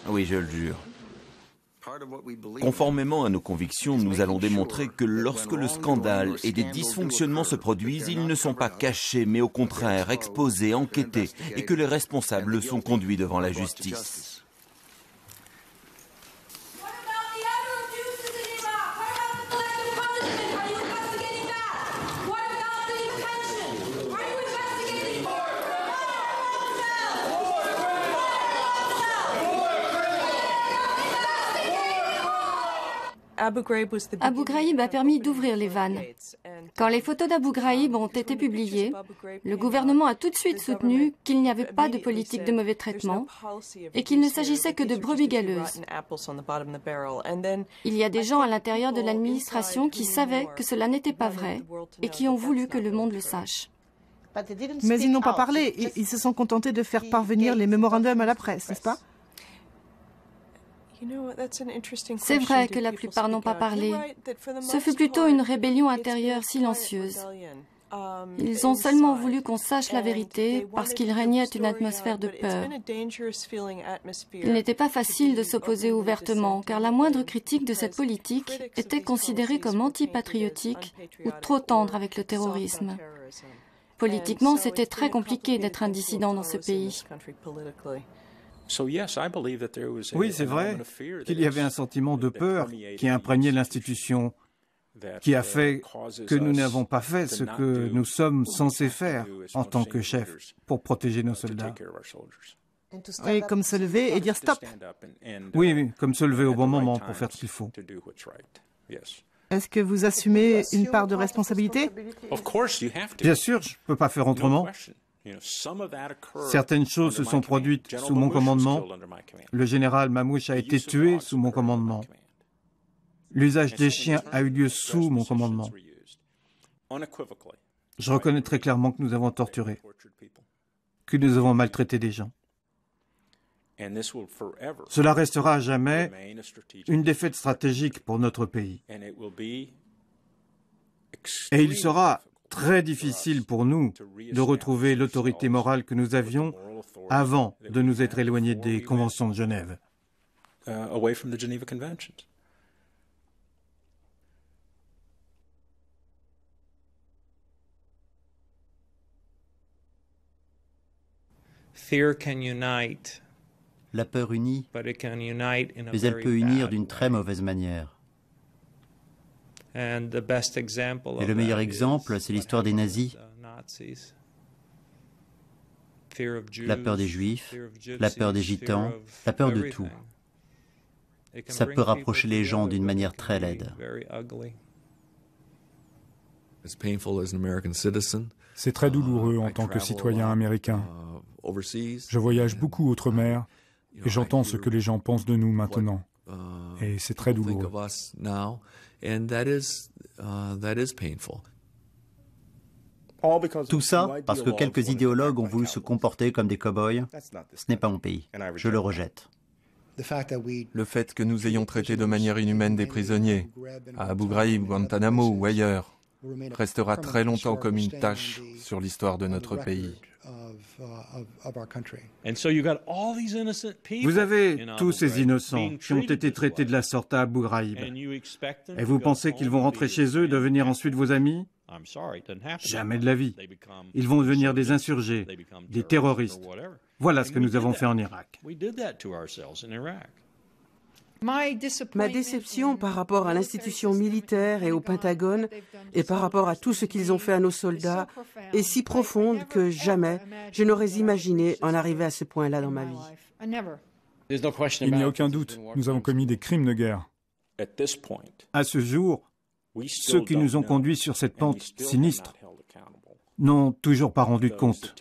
Oui, je le jure. Conformément à nos convictions, nous allons démontrer que lorsque le scandale et des dysfonctionnements se produisent, ils ne sont pas cachés, mais au contraire exposés, enquêtés, et que les responsables sont conduits devant la justice. Abu Ghraib a permis d'ouvrir les vannes. Quand les photos d'Abu Ghraib ont été publiées, le gouvernement a tout de suite soutenu qu'il n'y avait pas de politique de mauvais traitement et qu'il ne s'agissait que de brebis galeuses. Il y a des gens à l'intérieur de l'administration qui savaient que cela n'était pas vrai et qui ont voulu que le monde le sache. Mais ils n'ont pas parlé, ils se sont contentés de faire parvenir les mémorandums à la presse, n'est-ce pas ? C'est vrai que la plupart n'ont pas parlé. Ce fut plutôt une rébellion intérieure silencieuse. Ils ont seulement voulu qu'on sache la vérité parce qu'il régnait une atmosphère de peur. Il n'était pas facile de s'opposer ouvertement car la moindre critique de cette politique était considérée comme antipatriotique ou trop tendre avec le terrorisme. Politiquement, c'était très compliqué d'être un dissident dans ce pays. Oui, c'est vrai qu'il y avait un sentiment de peur qui imprégnait l'institution, qui a fait que nous n'avons pas fait ce que nous sommes censés faire en tant que chefs pour protéger nos soldats. Oui, comme se lever et dire stop. Oui, comme se lever au bon moment pour faire ce qu'il faut. Est-ce que vous assumez une part de responsabilité? Bien sûr, je ne peux pas faire autrement. Certaines choses se sont produites sous mon commandement. Le général Mamouche a été tué sous mon commandement. L'usage des chiens a eu lieu sous mon commandement. Je reconnais très clairement que nous avons torturé, que nous avons maltraité des gens. Cela restera à jamais une défaite stratégique pour notre pays. Et il sera très difficile pour nous de retrouver l'autorité morale que nous avions avant de nous être éloignés des conventions de Genève. La peur unit, mais elle peut unir d'une très mauvaise manière. Et le meilleur exemple, c'est l'histoire des nazis. La peur des juifs, la peur des gitans, la peur de tout. Ça peut rapprocher les gens d'une manière très laide. C'est très douloureux en tant que citoyen américain. Je voyage beaucoup outre-mer et j'entends ce que les gens pensent de nous maintenant. Et c'est très douloureux. Tout ça parce que quelques idéologues ont voulu se comporter comme des cow-boys. Ce n'est pas mon pays. Je le rejette. Le fait que nous ayons traité de manière inhumaine des prisonniers, à Abu Ghraib, Guantanamo ou ailleurs, restera très longtemps comme une tache sur l'histoire de notre pays. Vous avez tous ces innocents qui ont été traités de la sorte à Abu Ghraib. Et vous pensez qu'ils vont rentrer chez eux et devenir ensuite vos amis? Jamais de la vie. Ils vont devenir des insurgés, des terroristes. Voilà ce que nous avons fait en Irak. Ma déception par rapport à l'institution militaire et au Pentagone et par rapport à tout ce qu'ils ont fait à nos soldats est si profonde que jamais je n'aurais imaginé en arriver à ce point-là dans ma vie. Il n'y a aucun doute, nous avons commis des crimes de guerre. À ce jour, ceux qui nous ont conduits sur cette pente sinistre n'ont toujours pas rendu de compte.